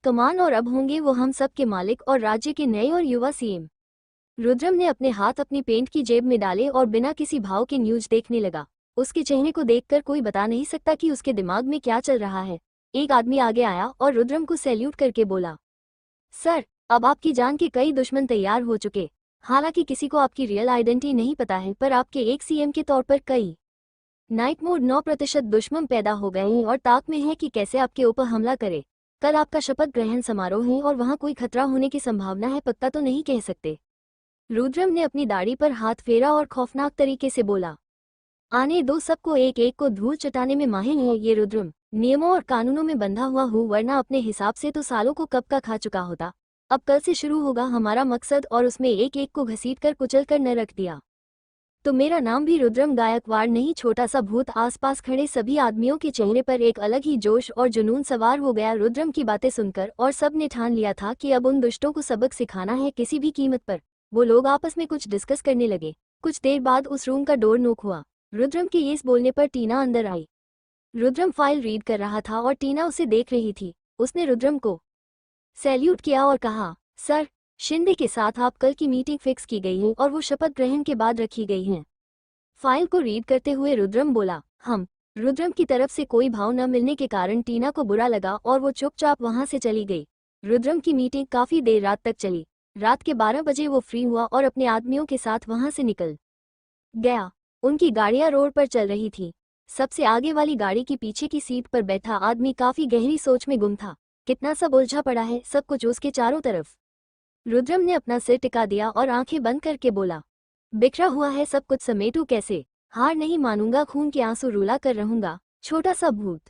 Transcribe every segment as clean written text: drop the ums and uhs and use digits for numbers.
कमान और अब होंगे वो हम सब के मालिक और राज्य के नए और युवा सीएम। रुद्रम ने अपने हाथ अपनी पेंट की जेब में डाले और बिना किसी भाव के न्यूज देखने लगा। उसके चेहरे को देखकर कोई बता नहीं सकता कि उसके दिमाग में क्या चल रहा है। एक आदमी आगे आया और रुद्रम को सैल्यूट करके बोला, सर, अब आपकी जान के कई दुश्मन तैयार हो चुके। हालांकि किसी को आपकी रियल आइडेंटिटी नहीं पता है, पर आपके एक सीएम के तौर पर कई नाइट मोड 9% दुश्मन पैदा हो गए हैं और ताक में है कि कैसे आपके ऊपर हमला करे। कल आपका शपथ ग्रहण समारोह है और वहां कोई खतरा होने की संभावना है, पक्का तो नहीं कह सकते। रुद्रम ने अपनी दाढ़ी पर हाथ फेरा और खौफनाक तरीके से बोला, आने दो सबको, एक एक को धूल चटाने में माहिर है ये रुद्रम। नियमों और कानूनों में बंधा हुआ हूँ, वरना अपने हिसाब से तो सालों को कब का खा चुका होता। अब कल से शुरू होगा हमारा मकसद और उसमें एक एक को घसीट कर कुचल कर न रख दिया तो मेरा नाम भी रुद्रम गायकवाड़ नहीं। छोटा सा भूत। आसपास खड़े सभी आदमियों के चेहरे पर एक अलग ही जोश और जुनून सवार हो गया रुद्रम की बातें सुनकर, और सब ने ठान लिया था कि अब उन दुष्टों को सबक सिखाना है किसी भी कीमत पर। वो लोग आपस में कुछ डिस्कस करने लगे। कुछ देर बाद उस रूम का डोर नॉक हुआ। रुद्रम के इस बोलने पर टीना अंदर आई। रुद्रम फाइल रीड कर रहा था और टीना उसे देख रही थी। उसने रुद्रम को सैल्यूट किया और कहा, सर, शिंदे के साथ आप कल की मीटिंग फिक्स की गई है और वो शपथ ग्रहण के बाद रखी गई है। फाइल को रीड करते हुए रुद्रम बोला, हम। रुद्रम की तरफ से कोई भाव न मिलने के कारण टीना को बुरा लगा और वो चुपचाप वहां से चली गई। रुद्रम की मीटिंग काफी देर रात तक चली। रात के 12 बजे वो फ्री हुआ और अपने आदमियों के साथ वहां से निकल गया। उनकी गाड़ियां रोड पर चल रही थी। सबसे आगे वाली गाड़ी की पीछे की सीट पर बैठा आदमी काफी गहरी सोच में गुम था। कितना सब उलझा पड़ा है, सब कुछ उसके चारों तरफ। रुद्रम ने अपना सिर टिका दिया और आंखें बंद करके बोला, बिखरा हुआ है सब कुछ, समेटू कैसे? हार नहीं मानूंगा, खून के आंसू रुला कर रहूंगा, छोटा सा भूत।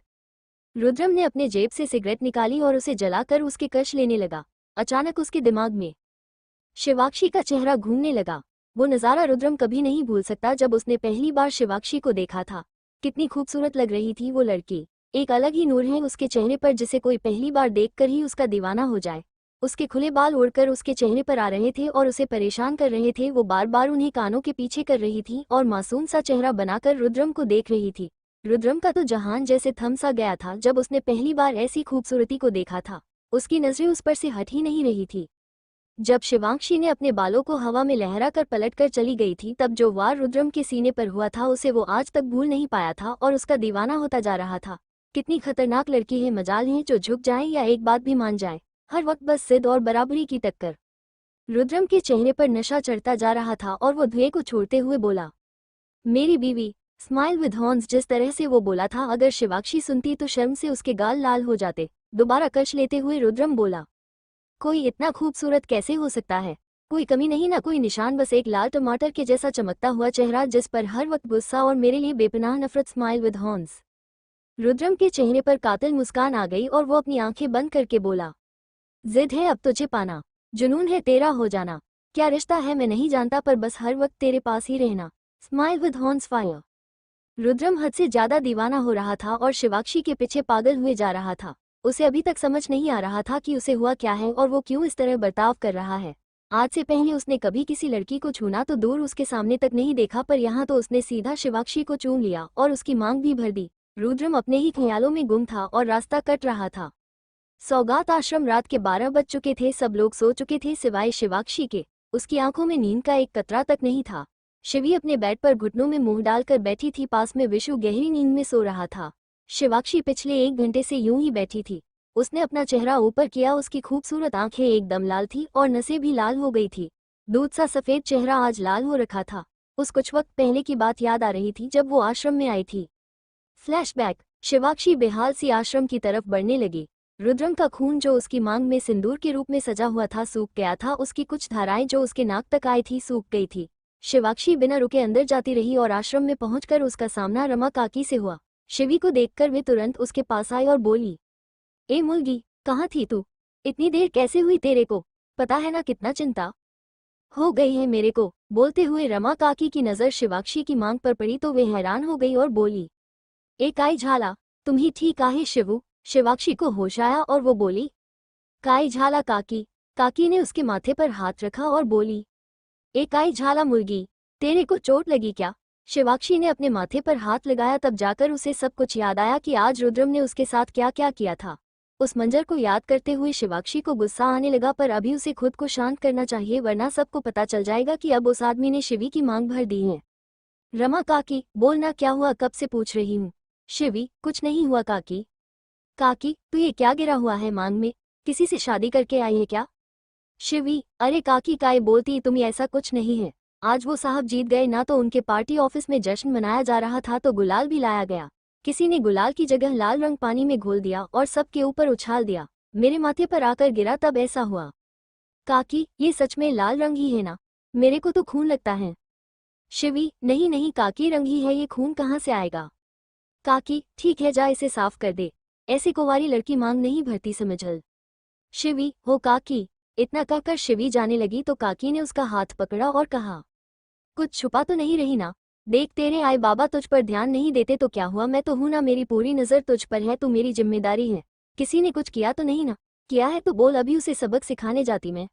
रुद्रम ने अपने जेब से सिगरेट निकाली और उसे जलाकर उसके कश लेने लगा। अचानक उसके दिमाग में शिवाक्षी का चेहरा घूमने लगा। वो नज़ारा रुद्रम कभी नहीं भूल सकता जब उसने पहली बार शिवाक्षी को देखा था। कितनी खूबसूरत लग रही थी वो लड़की। एक अलग ही नूर है उसके चेहरे पर, जिसे कोई पहली बार देखकर ही उसका दीवाना हो जाए। उसके खुले बाल उड़कर उसके चेहरे पर आ रहे थे और उसे परेशान कर रहे थे। वो बार बार उन्हें कानों के पीछे कर रही थी और मासूम सा चेहरा बनाकर रुद्रम को देख रही थी। रुद्रम का तो जहान जैसे थम सा गया था जब उसने पहली बार ऐसी खूबसूरती को देखा था। उसकी नजरें उस पर से हट ही नहीं रही थी। जब शिवांक्षी ने अपने बालों को हवा में लहरा कर पलट कर चली गई थी, तब जो वार रुद्रम के सीने पर हुआ था उसे वो आज तक भूल नहीं पाया था और उसका दीवाना होता जा रहा था। कितनी खतरनाक लड़की है, मजाल है जो झुक जाए या एक बात भी मान जाए। हर वक्त बस जिद और बराबरी की टक्कर। रुद्रम के चेहरे पर नशा चढ़ता जा रहा था और वो धुएं को छोड़ते हुए बोला, मेरी बीवी, स्माइल विद हॉर्न्स। जिस तरह से वो बोला था, अगर शिवाक्षी सुनती तो शर्म से उसके गाल लाल हो जाते। दोबारा कश लेते हुए रुद्रम बोला, कोई इतना खूबसूरत कैसे हो सकता है? कोई कमी नहीं, ना कोई निशान, बस एक लाल टमाटर के जैसा चमकता हुआ चेहरा जिस पर हर वक्त गुस्सा और मेरे लिए बेपनाह नफरत। Smile with horns. रुद्रम के चेहरे पर कातिल मुस्कान आ गई और वो अपनी आंखें बंद करके बोला, जिद है अब तुझे पाना, जुनून है तेरा हो जाना। क्या रिश्ता है मैं नहीं जानता, पर बस हर वक्त तेरे पास ही रहना। Smile with horns fire. Rudram हद से ज्यादा दीवाना हो रहा था और शिवाक्षी के पीछे पागल हुए जा रहा था। उसे अभी तक समझ नहीं आ रहा था कि उसे हुआ क्या है और वो क्यों इस तरह बर्ताव कर रहा है। आज से पहले उसने कभी किसी लड़की को छूना तो दूर उसके सामने तक नहीं देखा, पर यहाँ तो उसने सीधा शिवाक्षी को चूम लिया और उसकी मांग भी भर दी। रुद्रम अपने ही ख्यालों में गुम था और रास्ता कट रहा था। सौगात आश्रम। रात के 12 बज चुके थे। सब लोग सो चुके थे सिवाय शिवाक्षी के। उसकी आंखों में नींद का एक कतरा तक नहीं था। शिवी अपने बेड पर घुटनों में मुंह डालकर बैठी थी। पास में विशु गहरी नींद में सो रहा था। शिवाक्षी पिछले 1 घंटे से यूं ही बैठी थी। उसने अपना चेहरा ऊपर किया। उसकी खूबसूरत आंखें एकदम लाल थी और नसें भी लाल हो गई थी। दूध सा सफेद चेहरा आज लाल हो रखा था। उस कुछ वक्त पहले की बात याद आ रही थी जब वो आश्रम में आई थी। फ्लैशबैक। शिवाक्षी बेहाल सी आश्रम की तरफ बढ़ने लगी। रुद्रम का खून जो उसकी मांग में सिंदूर के रूप में सजा हुआ था सूख गया था। उसकी कुछ धाराएं जो उसके नाक तक आई थी सूख गई थी। शिवाक्षी बिना रुके अंदर जाती रही और आश्रम में पहुंचकर उसका सामना रमा काकी से हुआ। शिवी को देखकर वे तुरंत उसके पास आई और बोली, ए मुलगी, कहाँ थी तू? इतनी देर कैसे हुई तेरे को? पता है ना कितना चिंता हो गई है मेरे को। बोलते हुए रमा काकी की नजर शिवाक्षी की मांग पर पड़ी तो वे हैरान हो गई और बोली, ए काई झाला, तुम ही ठीक आहे शिवू। शिवाक्षी को होश आया और वो बोली, काई झाला काकी। काकी ने उसके माथे पर हाथ रखा और बोली, ए काई झाला मुर्गी, तेरे को चोट लगी क्या? शिवाक्षी ने अपने माथे पर हाथ लगाया। तब जाकर उसे सब कुछ याद आया कि आज रुद्रम ने उसके साथ क्या क्या किया था। उस मंजर को याद करते हुए शिवाक्षी को गुस्सा आने लगा, पर अभी उसे खुद को शांत करना चाहिए, वरना सबको पता चल जाएगा कि अब उस आदमी ने शिवी की मांग भर दी है। रमा काकी, बोलना क्या हुआ, कब से पूछ रही हूँ। शिवी, कुछ नहीं हुआ काकी। काकी, तू ये क्या गिरा हुआ है मांग में, किसी से शादी करके आई है क्या? शिवी, अरे काकी काय बोलती तुम, ऐसा कुछ नहीं है। आज वो साहब जीत गए ना, तो उनके पार्टी ऑफिस में जश्न मनाया जा रहा था तो गुलाल भी लाया गया। किसी ने गुलाल की जगह लाल रंग पानी में घोल दिया और सबके ऊपर उछाल दिया, मेरे माथे पर आकर गिरा तब ऐसा हुआ। काकी, ये सच में लाल रंग ही है ना? मेरे को तो खून लगता है। शिवी, नहीं नहीं काकी, रंग ही है ये, खून कहाँ से आएगा? काकी, ठीक है, जा इसे साफ कर दे, ऐसी कुंवारी लड़की मांग नहीं भरती, समझल। शिवी, हो काकी। इतना कहकर शिवी जाने लगी तो काकी ने उसका हाथ पकड़ा और कहा, कुछ छुपा तो नहीं रही ना? देख, तेरे आए बाबा तुझ पर ध्यान नहीं देते तो क्या हुआ, मैं तो हूं ना, मेरी पूरी नजर तुझ पर है, तू मेरी जिम्मेदारी है। किसी ने कुछ किया तो नहीं ना? किया है तो बोल, अभी उसे सबक सिखाने जाती मैं।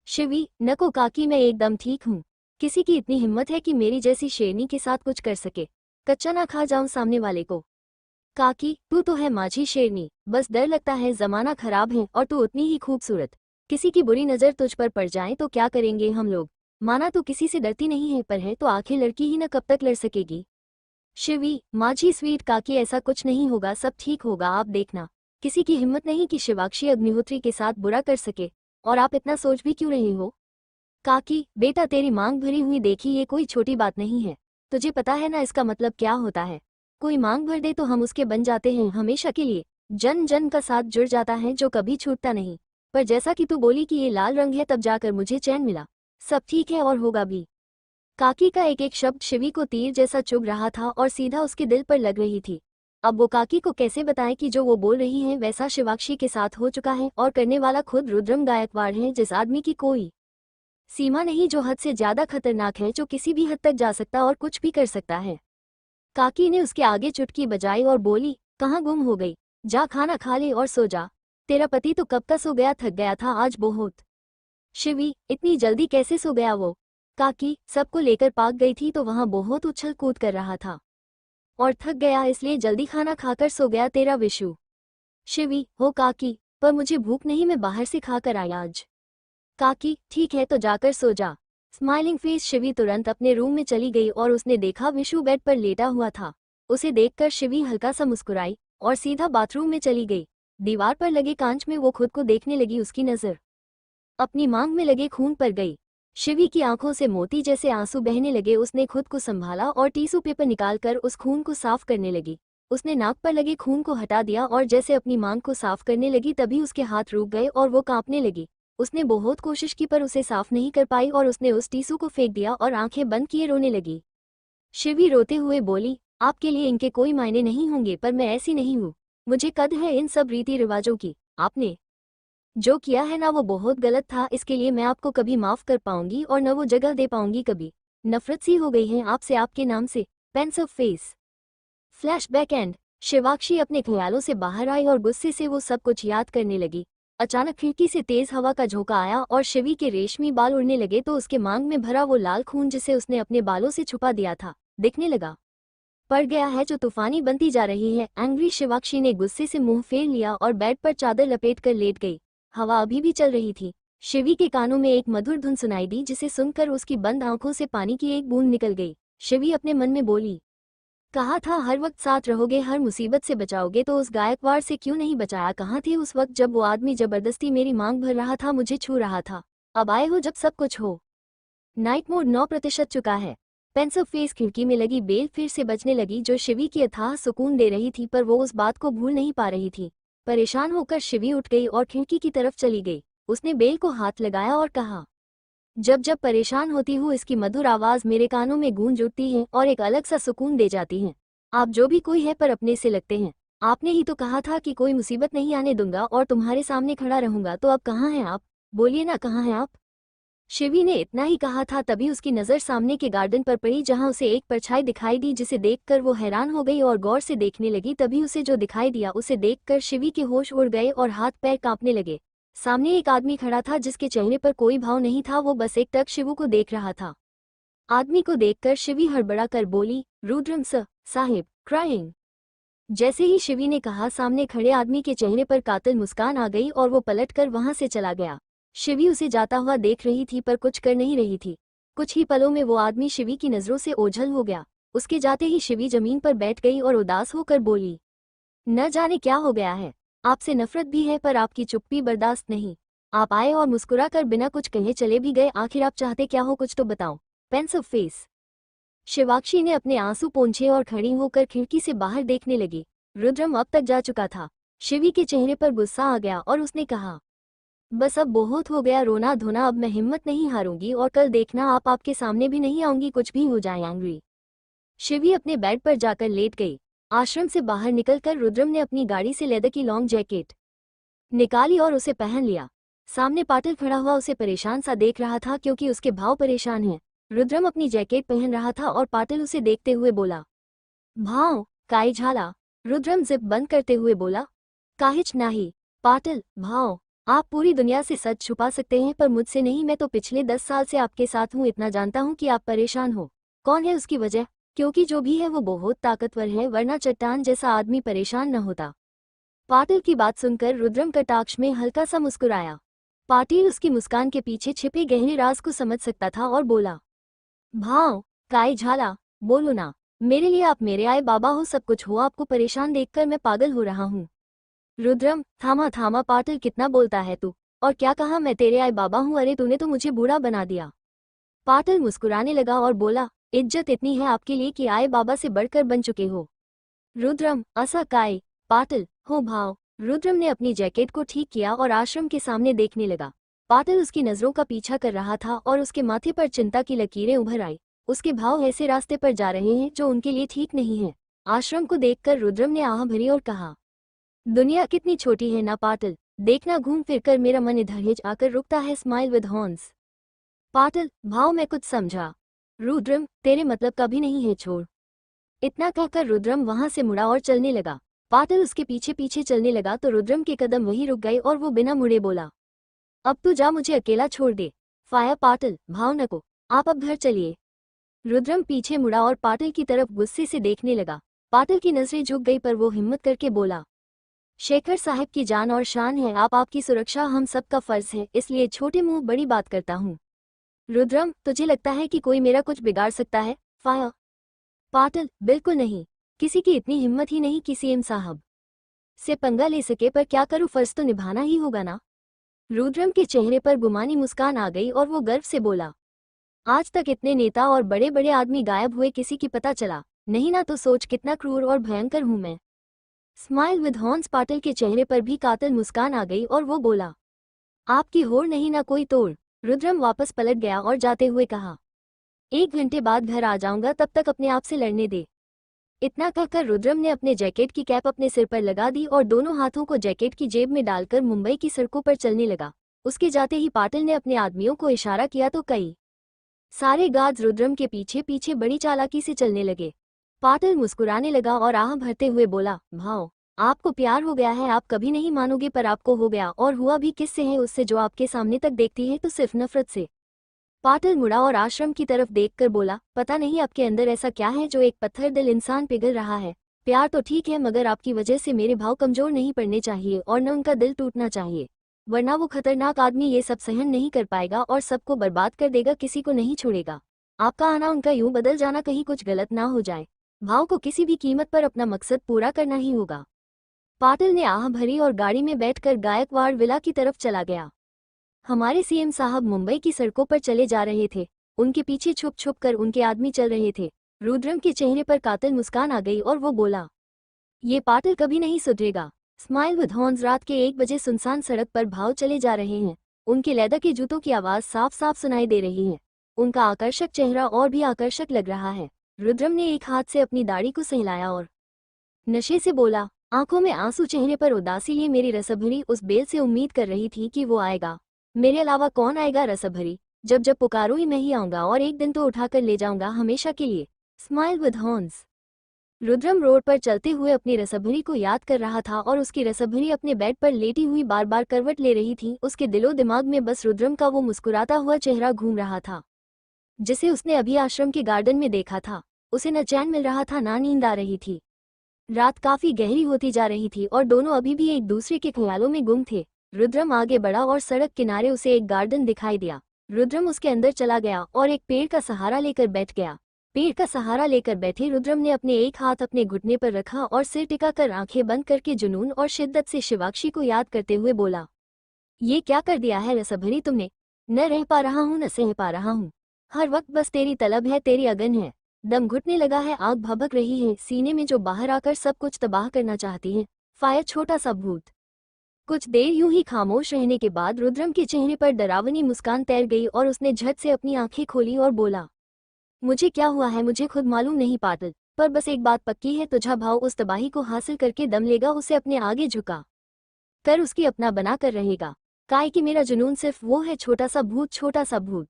शिवी, नको काकी, मैं एकदम ठीक हूँ। किसी की इतनी हिम्मत है कि मेरी जैसी शेरनी के साथ कुछ कर सके? कच्चा ना खा जाऊं सामने वाले को। काकी, तू तो है माझी शेरनी, बस डर लगता है जमाना खराब है और तू उतनी ही खूबसूरत। किसी की बुरी नजर तुझ पर पड़ जाए तो क्या करेंगे हम लोग? माना तू किसी से डरती नहीं है, पर है तो आखिर लड़की ही न, कब तक लड़ सकेगी? शिवी, माझी स्वीट काकी, ऐसा कुछ नहीं होगा, सब ठीक होगा, आप देखना। किसी की हिम्मत नहीं कि शिवाक्षी अग्निहोत्री के साथ बुरा कर सके, और आप इतना सोच भी क्यों रहे हो? काकी, बेटा तेरी मांग भरी हुई देखी, ये कोई छोटी बात नहीं है। तुझे पता है ना इसका मतलब क्या होता है? कोई मांग भर दे तो हम उसके बन जाते हैं हमेशा के लिए, जन जन का साथ जुड़ जाता है जो कभी छूटता नहीं। पर जैसा कि तू बोली कि ये लाल रंग है, तब जाकर मुझे चैन मिला। सब ठीक है और होगा भी। काकी का एक एक शब्द शिवी को तीर जैसा चुभ रहा था और सीधा उसके दिल पर लग रही थी। अब वो काकी को कैसे बताएं कि जो वो बोल रही है वैसा शिवाक्षी के साथ हो चुका है, और करने वाला खुद रुद्रम गायकवाड़ है, जिस आदमी की कोई सीमा नहीं, जो हद से ज्यादा खतरनाक है, जो किसी भी हद तक जा सकता और कुछ भी कर सकता है। काकी ने उसके आगे चुटकी बजाई और बोली, कहाँ गुम हो गई? जा खाना खा ले और सो जा। तेरा पति तो कब का सो गया, थक गया था आज बहुत। शिवी, इतनी जल्दी कैसे सो गया वो? काकी, सबको लेकर पार्क गई थी तो वहां बहुत उछल कूद कर रहा था और थक गया, इसलिए जल्दी खाना खाकर सो गया तेरा विशु। शिवी, हो काकी, पर मुझे भूख नहीं, मैं बाहर से खाकर आई आज। काकी, ठीक है तो जाकर सो जा। स्माइलिंग फेस शिवी तुरंत अपने रूम में चली गई और उसने देखा विशु बेड पर लेटा हुआ था। उसे देखकर शिवी हल्का सा मुस्कुराई और सीधा बाथरूम में चली गई। दीवार पर लगे कांच में वो खुद को देखने लगी, उसकी नजर अपनी मांग में लगे खून पर गई। शिवी की आंखों से मोती जैसे आंसू बहने लगे, उसने खुद को संभाला और टिश्यू पेपर निकालकर उस खून को साफ करने लगी। उसने नाक पर लगे खून को हटा दिया और जैसे अपनी मांग को साफ करने लगी तभी उसके हाथ रुक गए और वो कांपने लगी। उसने बहुत कोशिश की पर उसे साफ नहीं कर पाई और उसने उस टिश्यू को फेंक दिया और आंखें बंद किए रोने लगी। शिवी रोते हुए बोली, आपके लिए इनके कोई मायने नहीं होंगे, पर मैं ऐसी नहीं हूँ। मुझे कद है इन सब रीति रिवाजों की। आपने जो किया है ना वो बहुत गलत था, इसके लिए मैं आपको कभी माफ कर पाऊंगी और न वो जगह दे पाऊंगी कभी। नफरत सी हो गई है आपसे, आपके नाम से। Pensive face flashback end. Shivakshi अपने ख्यालों से बाहर आई और गुस्से से वो सब कुछ याद करने लगी। अचानक खिड़की से तेज हवा का झोंका आया और शिवी के रेशमी बाल उड़ने लगे तो उसके मांग में भरा वो लाल खून जिसे उसने अपने बालों से छुपा दिया था दिखने लगा। पड़ गया है जो तूफानी बनती जा रही है। एंग्री शिवाक्षी ने गुस्से से मुंह फेर लिया और बेड पर चादर लपेट कर लेट गई। हवा अभी भी चल रही थी। शिवी के कानों में एक मधुर धुन सुनाई दी जिसे सुनकर उसकी बंद आंखों से पानी की एक बूंद निकल गई। शिवी अपने मन में बोली, कहा था हर वक्त साथ रहोगे, हर मुसीबत से बचाओगे, तो उस गायकवाड़ से क्यों नहीं बचाया? कहाँ थे उस वक्त जब वो आदमी जबरदस्ती मेरी मांग भर रहा था, मुझे छू रहा था? अब आए हो जब सब कुछ हो। नाइट मोड 9% चुका है। पेंसिल फेस खिड़की में लगी बेल फिर से बजने लगी जो शिवी की अथाह सुकून दे रही थी, पर वो उस बात को भूल नहीं पा रही थी। परेशान होकर शिवी उठ गई और खिड़की की तरफ चली गई। उसने बेल को हाथ लगाया और कहा, जब जब परेशान होती हूँ इसकी मधुर आवाज मेरे कानों में गूंज उठती है और एक अलग सा सुकून दे जाती है। आप जो भी कोई है पर अपने से लगते हैं। आपने ही तो कहा था कि कोई मुसीबत नहीं आने दूंगा और तुम्हारे सामने खड़ा रहूंगा, तो अब कहाँ हैं आप? बोलिए ना, कहाँ हैं आप? शिवी ने इतना ही कहा था तभी उसकी नज़र सामने के गार्डन पर पड़ी जहां उसे एक परछाई दिखाई दी जिसे देखकर वो हैरान हो गई और गौर से देखने लगी। तभी उसे जो दिखाई दिया उसे देखकर शिवी के होश उड़ गए और हाथ पैर कांपने लगे। सामने एक आदमी खड़ा था जिसके चेहरे पर कोई भाव नहीं था, वो बस एक टक शिवू को देख रहा था। आदमी को देखकर शिवी हड़बड़ा कर बोली, रुद्रम साहिब क्राइंग। जैसे ही शिवी ने कहा, सामने खड़े आदमी के चेहरे पर कातिल मुस्कान आ गई और वो पलटकर वहां से चला गया। शिवी उसे जाता हुआ देख रही थी पर कुछ कर नहीं रही थी। कुछ ही पलों में वो आदमी शिवी की नजरों से ओझल हो गया। उसके जाते ही शिवी जमीन पर बैठ गई और उदास होकर बोली, न जाने क्या हो गया है। आपसे नफरत भी है पर आपकी चुप्पी बर्दाश्त नहीं। आप आए और मुस्कुरा कर बिना कुछ कहे चले भी गए। आखिर आप चाहते क्या हो, कुछ तो बताओ। Pensive face. शिवाक्षी ने अपने आंसू पोंछे और खड़ी होकर खिड़की से बाहर देखने लगी। रुद्रम अब तक जा चुका था। शिवी के चेहरे पर गुस्सा आ गया और उसने कहा, बस अब बहुत हो गया रोना धोना, अब मैं हिम्मत नहीं हारूंगी और कल देखना आप आपके सामने भी नहीं आऊंगी, कुछ भी हो जाए एंग्री। शिवी अपने बेड पर जाकर लेट गई। आश्रम से बाहर निकलकर रुद्रम ने अपनी गाड़ी से लेदर की लॉन्ग जैकेट निकाली और उसे पहन लिया। सामने पाटिल खड़ा हुआ उसे परेशान सा देख रहा था क्योंकि उसके भाव परेशान हैं। रुद्रम अपनी जैकेट पहन रहा था और पाटिल उसे देखते हुए बोला, भाव काई झाला। रुद्रम जिप बंद करते हुए बोला, काहिच नाही। पाटिल, भाव आप पूरी दुनिया से सच छुपा सकते हैं पर मुझसे नहीं। मैं तो पिछले 10 साल से आपके साथ हूँ, इतना जानता हूँ कि आप परेशान हो। कौन है उसकी वजह? क्योंकि जो भी है वो बहुत ताकतवर है, वरना चट्टान जैसा आदमी परेशान न होता। पाटिल की बात सुनकर रुद्रम कटाक्ष में हल्का सा मुस्कुराया। पाटिल उसकी मुस्कान के पीछे छिपे गहरे राज को समझ सकता था और बोला, भाव काई झाला, बोलो ना। मेरे लिए आप मेरे आए बाबा हो, सब कुछ हो। आपको परेशान देखकर मैं पागल हो रहा हूँ। रुद्रम थामा थामा। पाटिल, कितना बोलता है तू? और क्या कहा मैं तेरे आए बाबा हूँ? अरे तूने तो मुझे बूढ़ा बना दिया। पाटिल मुस्कुराने लगा और बोला, इज्जत इतनी है आपके लिए कि आए बाबा से बढ़कर बन चुके हो। रुद्रम असा काय। पाटिल, हो भाव। रुद्रम ने अपनी जैकेट को ठीक किया और आश्रम के सामने देखने लगा। पाटिल उसकी नजरों का पीछा कर रहा था और उसके माथे पर चिंता की लकीरें उभर आई। उसके भाव ऐसे रास्ते पर जा रहे हैं जो उनके लिए ठीक नहीं है। आश्रम को देखकर रुद्रम ने आह भरी और कहा, दुनिया कितनी छोटी है ना पाटिल। देखना घूम फिर कर मेरा मन इधर ही आकर रुकता है। Smile with horns. पाटिल, भाव मैं कुछ समझा। रुद्रम, तेरे मतलब का भी नहीं है, छोड़। इतना कहकर रुद्रम वहां से मुड़ा और चलने लगा। पाटिल उसके पीछे पीछे चलने लगा तो रुद्रम के कदम वहीं रुक गए और वो बिना मुड़े बोला, अब तू जा, मुझे अकेला छोड़ दे। फाया पाटिल, भाव न को, आप अब घर चलिए। रुद्रम पीछे मुड़ा और पाटिल की तरफ गुस्से से देखने लगा। पाटिल की नजरें झुक गई पर वो हिम्मत करके बोला, शेखर साहब की जान और शान है, आपकी सुरक्षा हम सबका फर्ज है, इसलिए छोटे मुंह बड़ी बात करता हूँ। रुद्रम, तुझे लगता है कि कोई मेरा कुछ बिगाड़ सकता है? फाया पाटिल, बिल्कुल नहीं। किसी की इतनी हिम्मत ही नहीं कि सीएम साहब से पंगा ले सके, पर क्या करूं, फर्ज तो निभाना ही होगा ना। रुद्रम के चेहरे पर गुमानी मुस्कान आ गई और वो गर्व से बोला, आज तक इतने नेता और बड़े बड़े आदमी गायब हुए, किसी की पता चला नहीं ना, तो सोच कितना क्रूर और भयंकर हूं मैं। Smile with horns. पाटिल के चेहरे पर भी कातिल मुस्कान आ गई और वो बोला, आपकी होड़ नहीं ना कोई तोड़। रुद्रम वापस पलट गया और जाते हुए कहा, 1 घंटे बाद घर आ जाऊंगा, तब तक अपने आप से लड़ने दे। इतना कहकर रुद्रम ने अपने जैकेट की कैप अपने सिर पर लगा दी और दोनों हाथों को जैकेट की जेब में डालकर मुंबई की सड़कों पर चलने लगा। उसके जाते ही पाटिल ने अपने आदमियों को इशारा किया तो कई सारे गार्ड्स रुद्रम के पीछे पीछे बड़ी चालाकी से चलने लगे। पाटिल मुस्कुराने लगा और आह भरते हुए बोला, भाव आपको प्यार हो गया है, आप कभी नहीं मानोगे, पर आपको हो गया, और हुआ भी किससे है? उससे जो आपके सामने तक देखती है तो सिर्फ नफरत से। पाटिल मुड़ा और आश्रम की तरफ देखकर बोला, पता नहीं आपके अंदर ऐसा क्या है जो एक पत्थर दिल इंसान पिघल रहा है। प्यार तो ठीक है, मगर आपकी वजह से मेरे भाव कमजोर नहीं पड़ने चाहिए और न उनका दिल टूटना चाहिए, वरना वो खतरनाक आदमी ये सब सहन नहीं कर पाएगा और सबको बर्बाद कर देगा, किसी को नहीं छोड़ेगा। आपका आना, उनका यूं बदल जाना, कहीं कुछ गलत ना हो जाए। भाव को किसी भी कीमत पर अपना मकसद पूरा करना ही होगा। पाटिल ने आह भरी और गाड़ी में बैठकर गायकवाड़ विला की तरफ चला गया। हमारे सीएम साहब मुंबई की सड़कों पर चले जा रहे थे। उनके पीछे छुप छुप कर उनके आदमी चल रहे थे। रुद्रम के चेहरे पर कातिल मुस्कान आ गई और वो बोला, ये पाटिल कभी नहीं सुधरेगा। Smile with horns. रात के 1 बजे सुनसान सड़क पर भाव चले जा रहे हैं। उनके लेदर के जूतों की आवाज साफ साफ सुनाई दे रही है। उनका आकर्षक चेहरा और भी आकर्षक लग रहा है। रुद्रम ने एक हाथ से अपनी दाढ़ी को सहलाया और नशे से बोला, आंखों में आंसू, चेहरे पर उदासी, ये मेरी रसभरी उस बेल से उम्मीद कर रही थी कि वो आएगा। मेरे अलावा कौन आएगा रसभरी? जब जब पुकारो ही मैं ही आऊंगा और एक दिन तो उठाकर ले जाऊंगा हमेशा के लिए। Smile with horns. Rudram road पर चलते हुए अपनी रसभरी को याद कर रहा था और उसकी रसभरी अपने बेड पर लेटी हुई बार बार करवट ले रही थी। उसके दिलो दिमाग में बस रुद्रम का वो मुस्कुराता हुआ चेहरा घूम रहा था जिसे उसने अभी आश्रम के गार्डन में देखा था। उसे न चैन मिल रहा था, ना नींद आ रही थी। रात काफी गहरी होती जा रही थी और दोनों अभी भी एक दूसरे के ख्यालों में गुम थे। रुद्रम आगे बढ़ा और सड़क किनारे उसे एक गार्डन दिखाई दिया। रुद्रम उसके अंदर चला गया और एक पेड़ का सहारा लेकर बैठ गया। पेड़ का सहारा लेकर बैठे रुद्रम ने अपने एक हाथ अपने घुटने पर रखा और सिर टिकाकर आंखें बंद करके जुनून और शिद्दत से शिवाक्षी को याद करते हुए बोला, ये क्या कर दिया है रसभरी तुमने। न रह पा रहा हूँ न सह पा रहा हूँ। हर वक्त बस तेरी तलब है, तेरी अगन है। दम घुटने लगा है, आग भभक रही है सीने में जो बाहर आकर सब कुछ तबाह करना चाहती है। फायर छोटा सा भूत। कुछ देर यूं ही खामोश रहने के बाद रुद्रम के चेहरे पर डरावनी मुस्कान तैर गई और उसने झट से अपनी आंखें खोली और बोला, मुझे क्या हुआ है मुझे खुद मालूम नहीं पाटिल, पर बस एक बात पक्की है, तुझा भाव उस तबाही को हासिल करके दम लेगा, उसे अपने आगे झुका कर उसकी अपना बना कर रहेगा। काय कि मेरा जुनून सिर्फ वो है, छोटा सा भूत, छोटा सा भूत।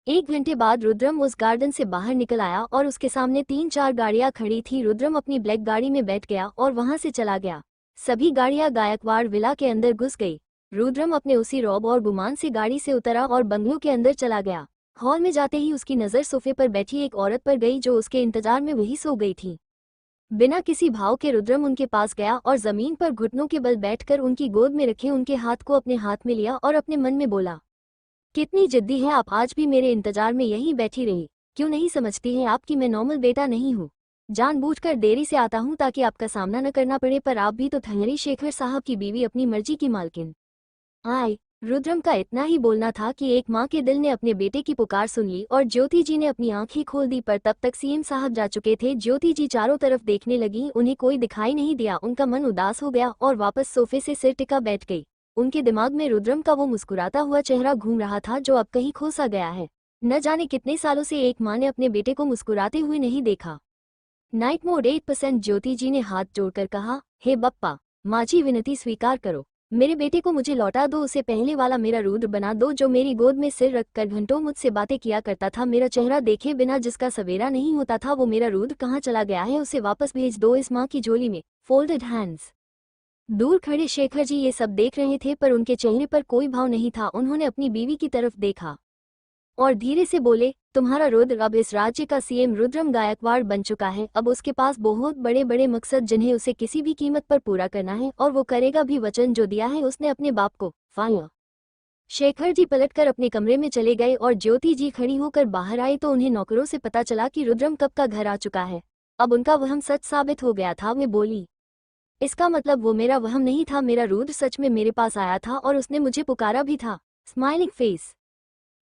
1 घंटे बाद रुद्रम उस गार्डन से बाहर निकल आया और उसके सामने 3-4 गाड़ियां खड़ी थी। रुद्रम अपनी ब्लैक गाड़ी में बैठ गया और वहां से चला गया। सभी गाड़ियां गायकवाड़ विला के अंदर घुस गई। रुद्रम अपने उसी रौब और गुमान से गाड़ी से उतरा और बंगलों के अंदर चला गया। हॉल में जाते ही उसकी नज़र सोफे पर बैठी एक औरत पर गई जो उसके इंतजार में वही सो गई थी। बिना किसी भाव के रुद्रम उनके पास गया और जमीन पर घुटनों के बल बैठकर उनकी गोद में रखे उनके हाथ को अपने हाथ में लिया और अपने मन में बोला, कितनी जिद्दी है आप, आज भी मेरे इंतजार में यहीं बैठी रही। क्यों नहीं समझती है आप कि मैं नॉर्मल बेटा नहीं हूँ। जानबूझकर देरी से आता हूँ ताकि आपका सामना न करना पड़े, पर आप भी तो थंगरी शेखर साहब की बीवी, अपनी मर्जी की मालकिन। आए रुद्रम का इतना ही बोलना था कि एक माँ के दिल ने अपने बेटे की पुकार सुन ली और ज्योति जी ने अपनी आंखें खोल दी, पर तब तक सीएम साहब जा चुके थे। ज्योति जी चारों तरफ देखने लगी, उन्हें कोई दिखाई नहीं दिया। उनका मन उदास हो गया और वापस सोफे से सिर टिका बैठ गई। उनके दिमाग में रुद्रम का वो मुस्कुराता हुआ चेहरा घूम रहा था जो अब कहीं खो सा गया है। न जाने कितने सालों से एक माँ ने अपने बेटे को मुस्कुराते हुए नहीं देखा। Night mode 8%। ज्योति जी ने हाथ जोड़कर कहा, हे बप्पा, माँ जी विनती स्वीकार करो, मेरे बेटे को मुझे लौटा दो, उसे पहले वाला मेरा रुद्र बना दो जो मेरी गोद में सिर रखकर घंटों मुझसे बातें किया करता था, मेरा चेहरा देखे बिना जिसका सवेरा नहीं होता था। वो मेरा रुद्र कहाँ चला गया है, उसे वापस भेज दो इस माँ की झोली में। Folded hands. दूर खड़े शेखर जी ये सब देख रहे थे पर उनके चेहरे पर कोई भाव नहीं था। उन्होंने अपनी बीवी की तरफ देखा और धीरे से बोले, तुम्हारा रुद्र अब इस राज्य का सीएम रुद्रम गायकवाड़ बन चुका है। अब उसके पास बहुत बड़े बड़े मकसद जिन्हें उसे किसी भी कीमत पर पूरा करना है और वो करेगा भी। वचन जो दिया है उसने अपने बाप को। फायर। शेखर जी पलटकर अपने कमरे में चले गए और ज्योति जी खड़ी होकर बाहर आई तो उन्हें नौकरों से पता चला कि रुद्रम कब का घर आ चुका है। अब उनका वहम सच साबित हो गया था। वे बोली, इसका मतलब वो मेरा वहम नहीं था, मेरा रुद्र सच में मेरे पास आया था और उसने मुझे पुकारा भी था। Smiling face.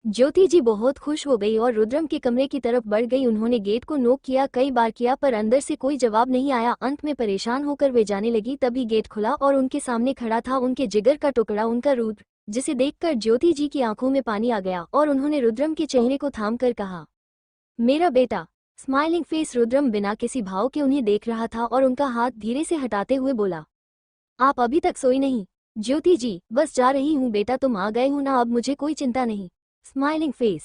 ज्योति जी बहुत खुश हो गई और रुद्रम के कमरे की तरफ बढ़ गई। उन्होंने गेट को नोक किया, कई बार किया, पर अंदर से कोई जवाब नहीं आया। अंत में परेशान होकर वे जाने लगी, तभी गेट खुला और उनके सामने खड़ा था उनके जिगर का टुकड़ा, उनका रुद्र, जिसे देखकर ज्योति जी की आंखों में पानी आ गया और उन्होंने रुद्रम के चेहरे को थाम कर कहा, मेरा बेटा। Smiling face. रुद्रम बिना किसी भाव के उन्हें देख रहा था और उनका हाथ धीरे से हटाते हुए बोला, आप अभी तक सोई नहीं। ज्योति जी, बस जा रही हूँ बेटा, तुम आ गए हो ना, अब मुझे कोई चिंता नहीं। Smiling face.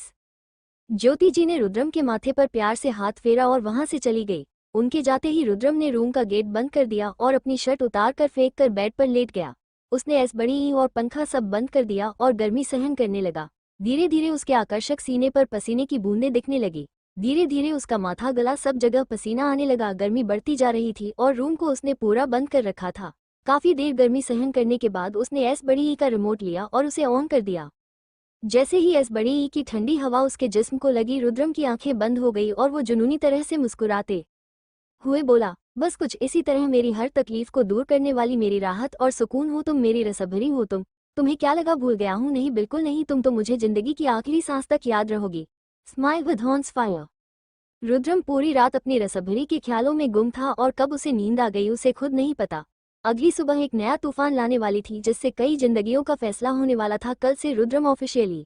ज्योति जी ने रुद्रम के माथे पर प्यार से हाथ फेरा और वहां से चली गई। उनके जाते ही रुद्रम ने रूम का गेट बंद कर दिया और अपनी शर्ट उतार कर फेंक कर बेड पर लेट गया। उसने एस बड़ी और पंखा सब बंद कर दिया और गर्मी सहन करने लगा। धीरे धीरे उसके आकर्षक सीने पर पसीने की बूंदें दिखने लगी। धीरे धीरे उसका माथा, गला, सब जगह पसीना आने लगा। गर्मी बढ़ती जा रही थी और रूम को उसने पूरा बंद कर रखा था। काफी देर गर्मी सहन करने के बाद उसने एस बड़ी का रिमोट लिया और उसे ऑन कर दिया। जैसे ही एस बड़ी ई की ठंडी हवा उसके जिस्म को लगी, रुद्रम की आंखें बंद हो गई और वो जुनूनी तरह से मुस्कुराते हुए बोला, बस कुछ इसी तरह मेरी हर तकलीफ को दूर करने वाली मेरी राहत और सुकून हो तुम, मेरी रसभरी हो तुम। तुम्हें क्या लगा भूल गया हूँ? नहीं, बिल्कुल नहीं, तुम तो मुझे जिंदगी की आखिरी सांस तक याद रहोगी। Smile with horns fire. Rudram पूरी रात अपनी रसभरी के ख्यालों में गुम था और कब उसे नींद आ गई उसे खुद नहीं पता। अगली सुबह एक नया तूफान लाने वाली थी जिससे कई जिंदगियों का फैसला होने वाला था। कल से रुद्रम ऑफिशियली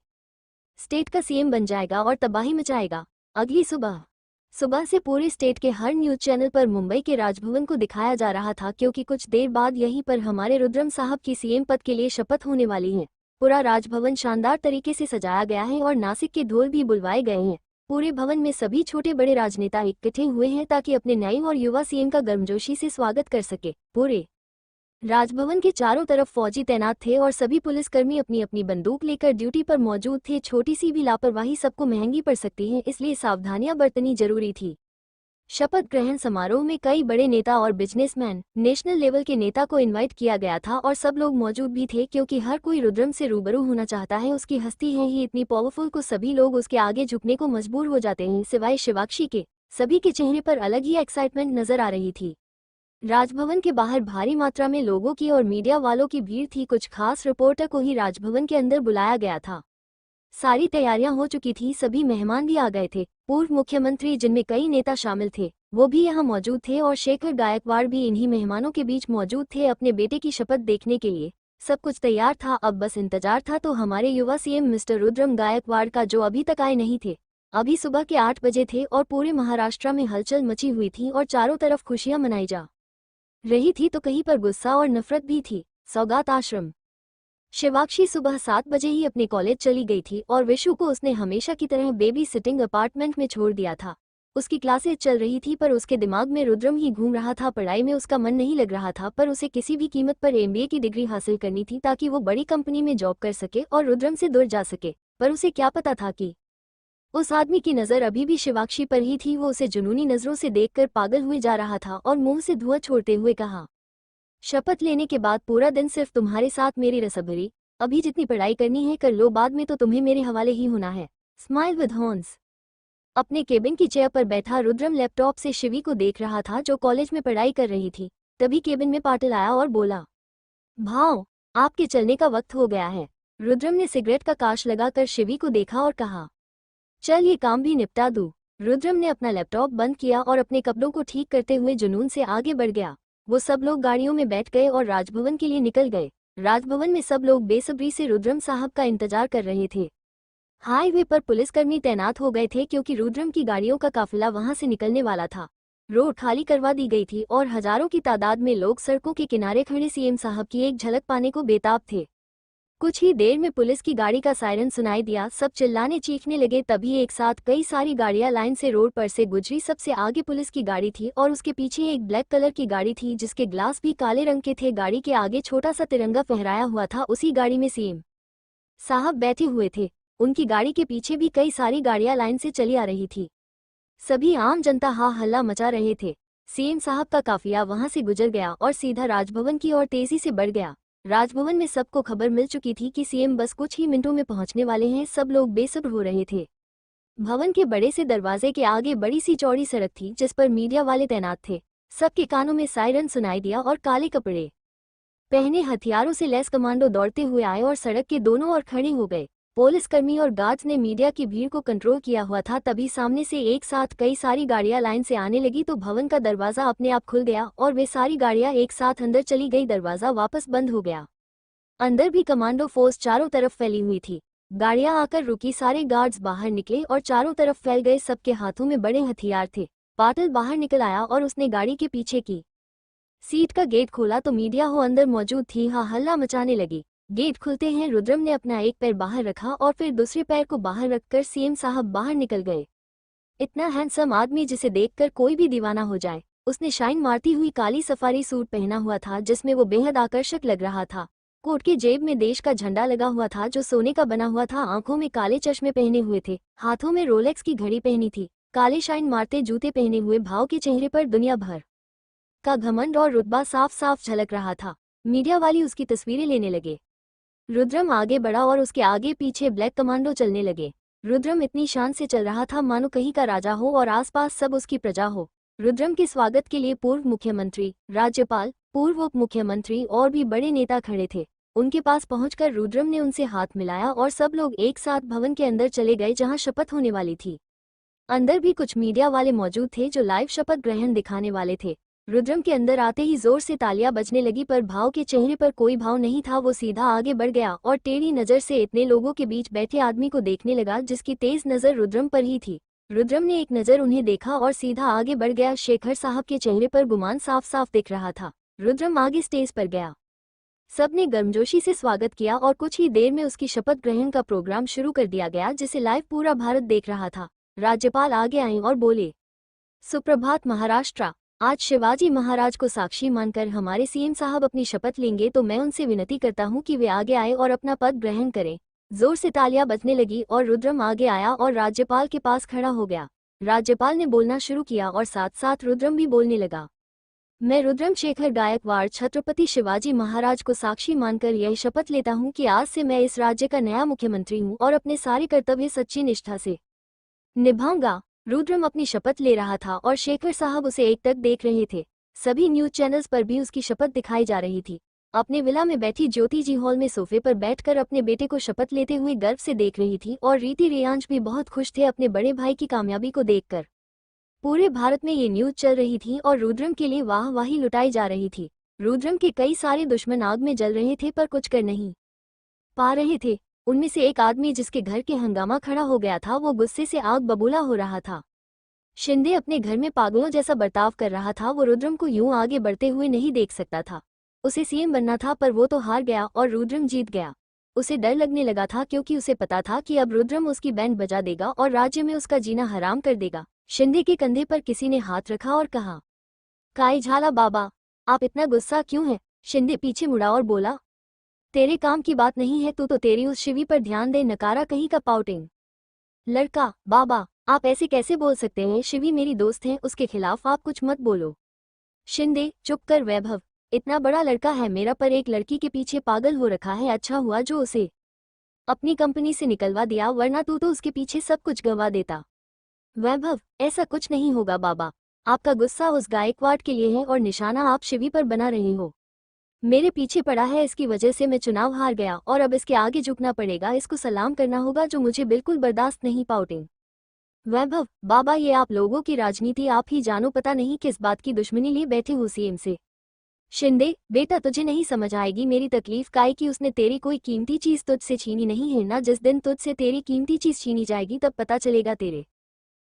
स्टेट का सीएम बन जाएगा और तबाही मचाएगा। अगली सुबह से पूरे स्टेट के हर न्यूज चैनल पर मुंबई के राजभवन को दिखाया जा रहा था, क्योंकि कुछ देर बाद यहीं पर हमारे रुद्रम साहब की सीएम पद के लिए शपथ होने वाली है। पूरा राजभवन शानदार तरीके से सजाया गया है और नासिक के ढोल भी बुलवाए गए हैं। पूरे भवन में सभी छोटे बड़े राजनेता इकट्ठे हुए हैं ताकि अपने नए और युवा सीएम का गर्मजोशी से स्वागत कर सके। पूरे राजभवन के चारों तरफ फौजी तैनात थे और सभी पुलिसकर्मी अपनी अपनी बंदूक लेकर ड्यूटी पर मौजूद थे। छोटी सी भी लापरवाही सबको महंगी पड़ सकती है, इसलिए सावधानियां बरतनी जरूरी थी। शपथ ग्रहण समारोह में कई बड़े नेता और बिजनेसमैन, नेशनल लेवल के नेता को इनवाइट किया गया था और सब लोग मौजूद भी थे क्योंकि हर कोई रुद्रम से रूबरू होना चाहता है। उसकी हस्ती है ही इतनी पावरफुल को सभी लोग उसके आगे झुकने को मजबूर हो जाते हैं, सिवाय शिवाक्षी के। सभी के चेहरे पर अलग ही एक्साइटमेंट नजर आ रही थी। राजभवन के बाहर भारी मात्रा में लोगों की और मीडिया वालों की भीड़ थी। कुछ खास रिपोर्टर को ही राजभवन के अंदर बुलाया गया था। सारी तैयारियां हो चुकी थी, सभी मेहमान भी आ गए थे। पूर्व मुख्यमंत्री, जिनमें कई नेता शामिल थे, वो भी यहाँ मौजूद थे और शेखर गायकवाड़ भी इन्हीं मेहमानों के बीच मौजूद थे अपने बेटे की शपथ देखने के लिए। सब कुछ तैयार था, अब बस इंतजार था। तो हमारे युवा सीएम मिस्टर रुद्रम गायकवाड़ का, जो अभी तक आए नहीं थे। अभी सुबह के 8 बजे थे और पूरे महाराष्ट्र में हलचल मची हुई थी और चारों तरफ खुशियां मनाई जा रही थी, तो कहीं पर गुस्सा और नफरत भी थी। सौगात आश्रम। शिवाक्षी सुबह 7 बजे ही अपने कॉलेज चली गई थी और विशु को उसने हमेशा की तरह बेबी सिटिंग अपार्टमेंट में छोड़ दिया था। उसकी क्लासेज चल रही थी पर उसके दिमाग में रुद्रम ही घूम रहा था। पढ़ाई में उसका मन नहीं लग रहा था, पर उसे किसी भी कीमत पर एमबीए की डिग्री हासिल करनी थी ताकि वो बड़ी कंपनी में जॉब कर सके और रुद्रम से दूर जा सके। पर उसे क्या पता था कि उस आदमी की नज़र अभी भी शिवाक्षी पर ही थी। वो उसे जुनूनी नज़रों से देखकर पागल हुए जा रहा था और मुंह से धुआं छोड़ते हुए कहा, शपथ लेने के बाद पूरा दिन सिर्फ तुम्हारे साथ मेरी रसभरी। अभी जितनी पढ़ाई करनी है कर लो, बाद में तो तुम्हें मेरे हवाले ही होना है। Smile with horns. अपने केबिन की चेयर पर बैठा रुद्रम लैपटॉप से शिवी को देख रहा था, जो कॉलेज में पढ़ाई कर रही थी। तभी केबिन में पाटिल आया और बोला, भाव, आपके चलने का वक्त हो गया है। रुद्रम ने सिगरेट का काश लगाकर शिवी को देखा और कहा, चल ये काम भी निपटा दूं। रुद्रम ने अपना लैपटॉप बंद किया और अपने कपड़ों को ठीक करते हुए जुनून से आगे बढ़ गया। वो सब लोग गाड़ियों में बैठ गए और राजभवन के लिए निकल गए। राजभवन में सब लोग बेसब्री से रुद्रम साहब का इंतजार कर रहे थे। हाईवे पर पुलिसकर्मी तैनात हो गए थे क्योंकि रुद्रम की गाड़ियों का काफिला वहां से निकलने वाला था। रोड खाली करवा दी गई थी और हजारों की तादाद में लोग सड़कों के किनारे खड़े सीएम साहब की एक झलक पाने को बेताब थे। कुछ ही देर में पुलिस की गाड़ी का सायरन सुनाई दिया। सब चिल्लाने चीखने लगे। तभी एक साथ कई सारी गाड़ियां लाइन से रोड पर से गुजरी। सबसे आगे पुलिस की गाड़ी थी और उसके पीछे एक ब्लैक कलर की गाड़ी थी जिसके ग्लास भी काले रंग के थे। गाड़ी के आगे छोटा सा तिरंगा फहराया हुआ था। उसी गाड़ी में सीएम साहब बैठे हुए थे। उनकी गाड़ी के पीछे भी कई सारी गाड़ियां लाइन से चली आ रही थी। सभी आम जनता हा हल्ला मचा रहे थे। सीएम साहब का काफिला वहां से गुजर गया और सीधा राजभवन की ओर तेजी से बढ़ गया। राजभवन में सबको खबर मिल चुकी थी कि सीएम बस कुछ ही मिनटों में पहुंचने वाले हैं। सब लोग बेसब्र हो रहे थे। भवन के बड़े से दरवाजे के आगे बड़ी सी चौड़ी सड़क थी जिस पर मीडिया वाले तैनात थे। सबके कानों में सायरन सुनाई दिया और काले कपड़े पहने हथियारों से लैस कमांडो दौड़ते हुए आए और सड़क के दोनों ओर खड़े हो गए। पुलिसकर्मी और गार्ड्स ने मीडिया की भीड़ को कंट्रोल किया हुआ था। तभी सामने से एक साथ कई सारी गाड़ियां लाइन से आने लगी तो भवन का दरवाजा अपने आप खुल गया और वे सारी गाड़ियां एक साथ अंदर चली गई। दरवाजा वापस बंद हो गया। अंदर भी कमांडो फोर्स चारों तरफ फैली हुई थी। गाड़ियां आकर रुकी। सारे गार्ड्स बाहर निकले और चारों तरफ फैल गए। सबके हाथों में बड़े हथियार थे। पाटिल बाहर निकल आया और उसने गाड़ी के पीछे की सीट का गेट खोला तो मीडिया हो अंदर मौजूद थी। हा हल्ला मचाने लगी। गेट खुलते हैं रुद्रम ने अपना एक पैर बाहर रखा और फिर दूसरे पैर को बाहर रखकर सीएम साहब बाहर निकल गए। इतना हैंडसम आदमी जिसे देखकर कोई भी दीवाना हो जाए। उसने शाइन मारती हुई काली सफारी सूट पहना हुआ था जिसमें वो बेहद आकर्षक लग रहा था। कोट के जेब में देश का झंडा लगा हुआ था जो सोने का बना हुआ था। आंखों में काले चश्मे पहने हुए थे। हाथों में रोलेक्स की घड़ी पहनी थी। काले शाइन मारते जूते पहने हुए भाव के चेहरे पर दुनिया भर का घमंड और रुतबा साफ साफ झलक रहा था। मीडिया वाली उसकी तस्वीरें लेने लगे। रुद्रम आगे बढ़ा और उसके आगे पीछे ब्लैक कमांडो चलने लगे। रुद्रम इतनी शान से चल रहा था मानो कहीं का राजा हो और आसपास सब उसकी प्रजा हो। रुद्रम के स्वागत के लिए पूर्व मुख्यमंत्री, राज्यपाल, पूर्व उप मुख्यमंत्री और भी बड़े नेता खड़े थे। उनके पास पहुंचकर रुद्रम ने उनसे हाथ मिलाया और सब लोग एक साथ भवन के अंदर चले गए जहां शपथ होने वाली थी। अंदर भी कुछ मीडिया वाले मौजूद थे जो लाइव शपथ ग्रहण दिखाने वाले थे। रुद्रम के अंदर आते ही जोर से तालियां बजने लगी पर भाव के चेहरे पर कोई भाव नहीं था। वो सीधा आगे बढ़ गया और टेढ़ी नजर से इतने लोगों के बीच बैठे आदमी को देखने लगा जिसकी तेज नजर रुद्रम पर ही थी। रुद्रम ने एक नजर उन्हें देखा और सीधा आगे बढ़ गया। शेखर साहब के चेहरे पर गुमान साफ साफ दिख रहा था। रुद्रम आगे स्टेज पर गया। सबने गर्मजोशी से स्वागत किया और कुछ ही देर में उसकी शपथ ग्रहण का प्रोग्राम शुरू कर दिया गया जिसे लाइव पूरा भारत देख रहा था। राज्यपाल आगे आए और बोले, सुप्रभात महाराष्ट्र। आज शिवाजी महाराज को साक्षी मानकर हमारे सीएम साहब अपनी शपथ लेंगे तो मैं उनसे विनती करता हूं कि वे आगे आए और अपना पद ग्रहण करें। जोर से तालियां बजने लगी और रुद्रम आगे आया और राज्यपाल के पास खड़ा हो गया। राज्यपाल ने बोलना शुरू किया और साथ साथ रुद्रम भी बोलने लगा। मैं रुद्रम शेखर गायकवाड़ छत्रपति शिवाजी महाराज को साक्षी मानकर यह शपथ लेता हूं कि आज से मैं इस राज्य का नया मुख्यमंत्री हूं और अपने सारे कर्तव्य सच्ची निष्ठा से निभाऊंगा। रुद्रम अपनी शपथ ले रहा था और शेखर साहब उसे एकटक देख रहे थे। सभी न्यूज चैनल्स पर भी उसकी शपथ दिखाई जा रही थी। अपने विला में बैठी ज्योति जी हॉल में सोफे पर बैठकर अपने बेटे को शपथ लेते हुए गर्व से देख रही थी और रीति रेयांश भी बहुत खुश थे अपने बड़े भाई की कामयाबी को देखकर। पूरे भारत में ये न्यूज चल रही थी और रुद्रम के लिए वाहवाही लुटाई जा रही थी। रुद्रम के कई सारे दुश्मन आग में जल रहे थे पर कुछ कर नहीं पा रहे थे। उनमें से एक आदमी जिसके घर के हंगामा खड़ा हो गया था वो गुस्से से आग बबूला हो रहा था। शिंदे अपने घर में पागलों जैसा बर्ताव कर रहा था। वो रुद्रम को यूं आगे बढ़ते हुए नहीं देख सकता था। उसे सीएम बनना था पर वो तो हार गया और रुद्रम जीत गया। उसे डर लगने लगा था क्योंकि उसे पता था कि अब रुद्रम उसकी बैंड बजा देगा और राज्य में उसका जीना हराम कर देगा। शिंदे के कंधे पर किसी ने हाथ रखा और कहा, काई झाला बाबा, आप इतना गुस्सा क्यों है? शिंदे पीछे मुड़ा और बोला, तेरे काम की बात नहीं है, तू तो तेरी उस शिवी पर ध्यान दे, नकारा कहीं का पाउटिंग लड़का। बाबा, आप ऐसे कैसे बोल सकते हैं? शिवी मेरी दोस्त है, उसके खिलाफ आप कुछ मत बोलो। शिंदे, चुप कर वैभव, इतना बड़ा लड़का है मेरा पर एक लड़की के पीछे पागल हो रखा है। अच्छा हुआ जो उसे अपनी कंपनी से निकलवा दिया, वरना तू तो उसके पीछे सब कुछ गंवा देता। वैभव, ऐसा कुछ नहीं होगा बाबा, आपका गुस्सा उस गायकवाड़ के लिए है और निशाना आप शिवी पर बना रहे हो। मेरे पीछे पड़ा है, इसकी वजह से मैं चुनाव हार गया और अब इसके आगे झुकना पड़ेगा, इसको सलाम करना होगा जो मुझे बिल्कुल बर्दाश्त नहीं। पाउटिंग वैभव, बाबा ये आप लोगों की राजनीति आप ही जानो, पता नहीं किस बात की दुश्मनी लिए बैठे हो सीएम से। शिंदे, बेटा तुझे नहीं समझ आएगी मेरी तकलीफ काहे की उसने तेरी कोई कीमती चीज तुझसे छीनी नहीं है ना। जिस दिन तुझसे तेरी कीमती चीज छीनी जाएगी तब पता चलेगा तेरे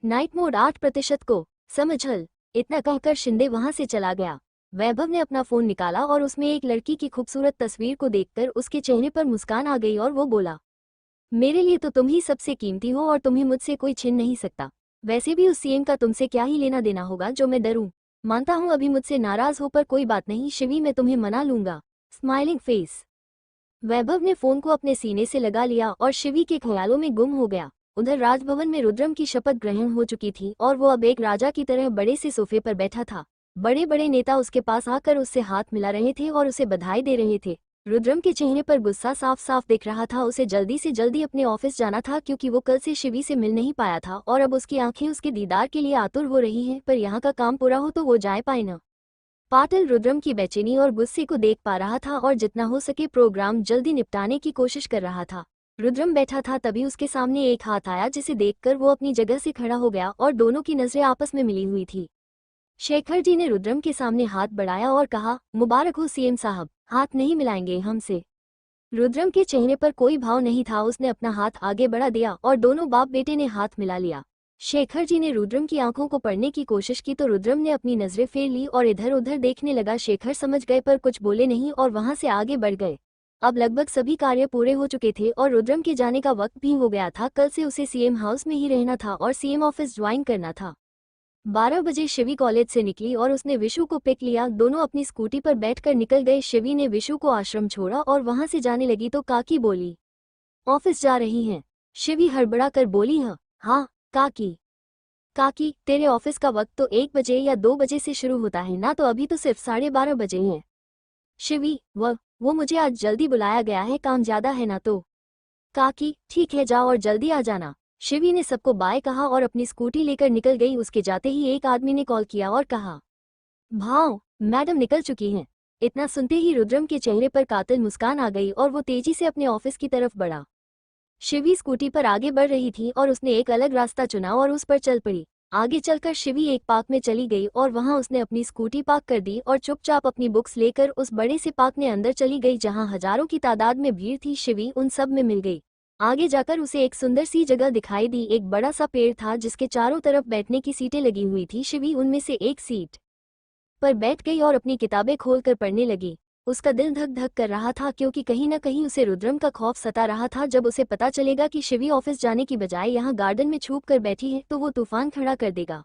नाइट मोड 8% को, समझल। इतना कहकर शिंदे वहां से चला गया। वैभव ने अपना फोन निकाला और उसमें एक लड़की की खूबसूरत तस्वीर को देखकर उसके चेहरे पर मुस्कान आ गई और वो बोला, मेरे लिए तो तुम ही सबसे कीमती हो और तुम्हें मुझसे कोई छीन नहीं सकता। वैसे भी उस सीएम का तुमसे क्या ही लेना देना होगा जो मैं डरूं। मानता हूं अभी मुझसे नाराज हो पर कोई बात नहीं शिवी, मैं तुम्हें मना लूंगा। Smiling face. वैभव ने फोन को अपने सीने से लगा लिया और शिवी के ख्यालों में गुम हो गया। उधर राजभवन में रुद्रम की शपथ ग्रहण हो चुकी थी और वो अब एक राजा की तरह बड़े से सोफे पर बैठा था। बड़े बड़े नेता उसके पास आकर उससे हाथ मिला रहे थे और उसे बधाई दे रहे थे। रुद्रम के चेहरे पर गुस्सा साफ साफ दिख रहा था। उसे जल्दी से जल्दी अपने ऑफिस जाना था क्योंकि वो कल से शिवी से मिल नहीं पाया था और अब उसकी आंखें उसके दीदार के लिए आतुर हो रही हैं, पर यहाँ का काम पूरा हो तो वो जाए पाए न। पाटिल रुद्रम की बेचैनी और गुस्से को देख पा रहा था और जितना हो सके प्रोग्राम जल्दी निपटाने की कोशिश कर रहा था। रुद्रम बैठा था तभी उसके सामने एक हाथ आया जिसे देखकर वो अपनी जगह से खड़ा हो गया और दोनों की नजरें आपस में मिली हुई थी। शेखर जी ने रुद्रम के सामने हाथ बढ़ाया और कहा, मुबारक हो सीएम साहब, हाथ नहीं मिलाएंगे हमसे। रुद्रम के चेहरे पर कोई भाव नहीं था। उसने अपना हाथ आगे बढ़ा दिया और दोनों बाप बेटे ने हाथ मिला लिया। शेखर जी ने रुद्रम की आंखों को पढ़ने की कोशिश की तो रुद्रम ने अपनी नजरें फेर ली और इधर उधर देखने लगा। शेखर समझ गए पर कुछ बोले नहीं और वहां से आगे बढ़ गए। अब लगभग सभी कार्य पूरे हो चुके थे और रुद्रम के जाने का वक्त भी हो गया था। कल से उसे सीएम हाउस में ही रहना था और सीएम ऑफिस ज्वाइन करना था। 12 बजे शिवी कॉलेज से निकली और उसने विशु को पिक लिया। दोनों अपनी स्कूटी पर बैठकर निकल गए। शिवी ने विशु को आश्रम छोड़ा और वहां से जाने लगी तो काकी बोली, ऑफिस जा रही हैं? शिवी हड़बड़ा कर बोली, हाँ काकी। काकी, तेरे ऑफिस का वक्त तो 1 बजे या 2 बजे से शुरू होता है ना, तो अभी तो सिर्फ 12:30 बजे हैं। शिवी, वो मुझे आज जल्दी बुलाया गया है, काम ज्यादा है ना। तो काकी, ठीक है जाओ और जल्दी आ जाना। शिवी ने सबको बाय कहा और अपनी स्कूटी लेकर निकल गई। उसके जाते ही एक आदमी ने कॉल किया और कहा, भाव, मैडम निकल चुकी हैं। इतना सुनते ही रुद्रम के चेहरे पर कातिल मुस्कान आ गई और वो तेजी से अपने ऑफिस की तरफ बढ़ा। शिवी स्कूटी पर आगे बढ़ रही थी और उसने एक अलग रास्ता चुना और उस पर चल पड़ी। आगे चलकर शिवी एक पार्क में चली गई और वहां उसने अपनी स्कूटी पार्क कर दी और चुपचाप अपनी बुक्स लेकर उस बड़े से पार्क में अंदर चली गई जहां हजारों की तादाद में भीड़ थी। शिवी उन सब में मिल गई। आगे जाकर उसे एक सुंदर सी जगह दिखाई दी। एक बड़ा सा पेड़ था जिसके चारों तरफ बैठने की सीटें लगी हुई थी। शिवी उनमें से एक सीट पर बैठ गई और अपनी किताबें खोलकर पढ़ने लगी। उसका दिल धक धक कर रहा था क्योंकि कहीं न कहीं उसे रुद्रम का खौफ सता रहा था। जब उसे पता चलेगा कि शिवी ऑफिस जाने की बजाय यहाँ गार्डन में छुप कर बैठी है तो वो तूफान खड़ा कर देगा।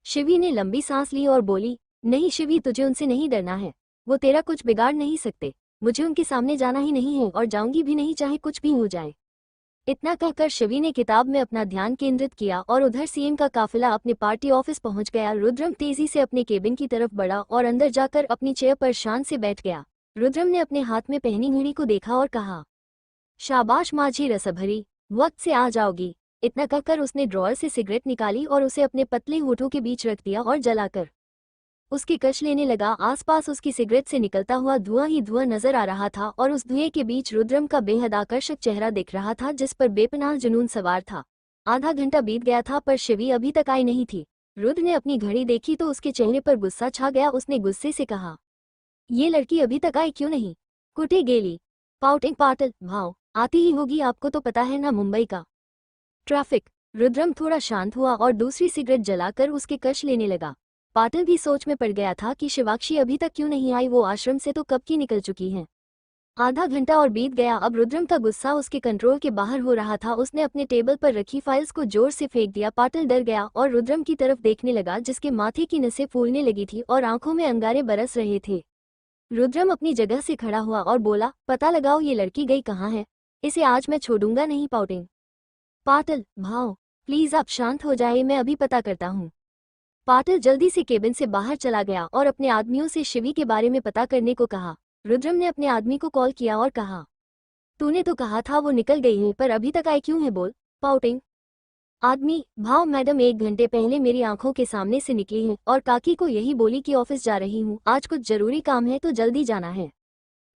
शिवी ने लंबी सांस ली और बोली, नहीं शिवी, तुझे उनसे नहीं डरना है, वो तेरा कुछ बिगाड़ नहीं सकते। मुझे उनके सामने जाना ही नहीं है और जाऊंगी भी नहीं, चाहे कुछ भी हो जाए। इतना कहकर शिवी ने किताब में अपना ध्यान केंद्रित किया और उधर सीएम का काफिला अपने पार्टी ऑफिस पहुंच गया। रुद्रम तेजी से अपने केबिन की तरफ बढ़ा और अंदर जाकर अपनी चेयर पर शान से बैठ गया। रुद्रम ने अपने हाथ में पहनी घड़ी को देखा और कहा, शाबाश माझी रसभरी, वक्त से आ जाओगी। इतना कहकर उसने ड्रॉअर से सिगरेट निकाली और उसे अपने पतले होठों के बीच रख दिया और जलाकर उसकी कश लेने लगा। आसपास उसकी सिगरेट से निकलता हुआ धुआं ही धुआं नजर आ रहा था और उस धुएं के बीच रुद्रम का बेहद आकर्षक चेहरा दिख रहा था जिस पर बेपनाह जुनून सवार था। आधा घंटा बीत गया था पर शिवी अभी तक आई नहीं थी। रुद्र ने अपनी घड़ी देखी तो उसके चेहरे पर गुस्सा छा गया। उसने गुस्से से कहा, ये लड़की अभी तक आई क्यों नहीं? कुटे गेली पाउटिंग पाटल भाव आती ही होगी, आपको तो पता है ना मुंबई का ट्रैफिक। रुद्रम थोड़ा शांत हुआ और दूसरी सिगरेट जलाकर उसके कश लेने लगा। पाटिल भी सोच में पड़ गया था कि शिवाक्षी अभी तक क्यों नहीं आई, वो आश्रम से तो कब की निकल चुकी है। आधा घंटा और बीत गया। अब रुद्रम का गुस्सा उसके कंट्रोल के बाहर हो रहा था। उसने अपने टेबल पर रखी फाइल्स को जोर से फेंक दिया। पाटिल डर गया और रुद्रम की तरफ देखने लगा जिसके माथे की नसें फूलने लगी थी और आंखों में अंगारे बरस रहे थे। रुद्रम अपनी जगह से खड़ा हुआ और बोला, पता लगाओ ये लड़की गई कहाँ है, इसे आज मैं छोड़ूंगा नहीं। पाउटिंग पाटिल भाव प्लीज आप शांत हो जाए, मैं अभी पता करता हूँ। पाटिल जल्दी से केबिन से बाहर चला गया और अपने आदमियों से शिवी के बारे में पता करने को कहा। रुद्रम ने अपने आदमी को कॉल किया और कहा, तूने तो कहा था वो निकल गई है पर अभी तक आई क्यों है, बोल। पाउटिंग आदमी भाव मैडम 1 घंटे पहले मेरी आंखों के सामने से निकली है और काकी को यही बोली कि ऑफिस जा रही हूँ, आज कुछ जरूरी काम है तो जल्दी जाना है।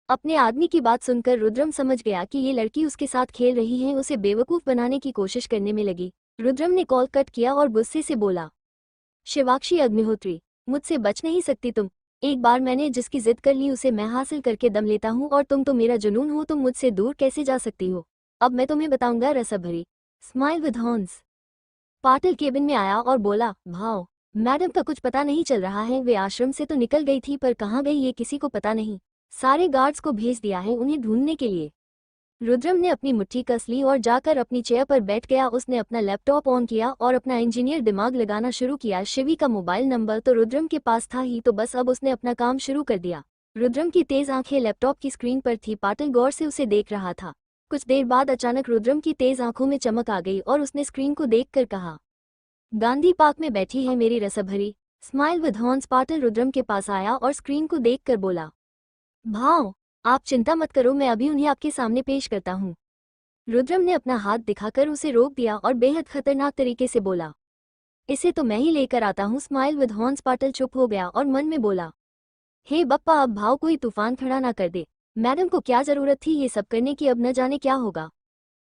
अपने आदमी की बात सुनकर रुद्रम समझ गया कि ये लड़की उसके साथ खेल रही है, उसे बेवकूफ बनाने की कोशिश करने में लगी। रुद्रम ने कॉल कट किया और गुस्से से बोला, शिवाक्षी अग्निहोत्री, मुझसे बच नहीं सकती तुम। एक बार मैंने जिसकी जिद कर ली उसे मैं हासिल करके दम लेता हूँ और तुम तो मेरा जुनून हो, तुम मुझसे दूर कैसे जा सकती हो? अब मैं तुम्हें बताऊंगा रसभरी। Smile with horns. Patil cabin में आया और बोला, भाव मैडम का कुछ पता नहीं चल रहा है, वे आश्रम से तो निकल गई थी पर कहाँ गई ये किसी को पता नहीं, सारे गार्ड्स को भेज दिया है उन्हें ढूंढने के लिए। रुद्रम ने अपनी मुट्ठी कस ली और जाकर अपनी चेयर पर बैठ गया। उसने अपना लैपटॉप ऑन किया और अपना इंजीनियर दिमाग लगाना शुरू किया। शिवी का मोबाइल नंबर तो रुद्रम के पास था ही, तो बस अब उसने अपना काम शुरू कर दिया। रुद्रम की तेज आंखें लैपटॉप की स्क्रीन पर थी। पाटिल गौर से उसे देख रहा था। कुछ देर बाद अचानक रुद्रम की तेज आंखों में चमक आ गई और उसने स्क्रीन को देखकर कहा, गांधी पार्क में बैठी है मेरी रसभरी। Smile with horns. Patil Rudram के पास आया और स्क्रीन को देखकर बोला, भाव आप चिंता मत करो, मैं अभी उन्हें आपके सामने पेश करता हूँ। रुद्रम ने अपना हाथ दिखाकर उसे रोक दिया और बेहद खतरनाक तरीके से बोला, इसे तो मैं ही लेकर आता हूँ। Smile with horns. पाटिल चुप हो गया और मन में बोला, हे बप्पा अब भाव कोई तूफान खड़ा ना कर दे, मैडम को क्या जरूरत थी ये सब करने की, अब न जाने क्या होगा।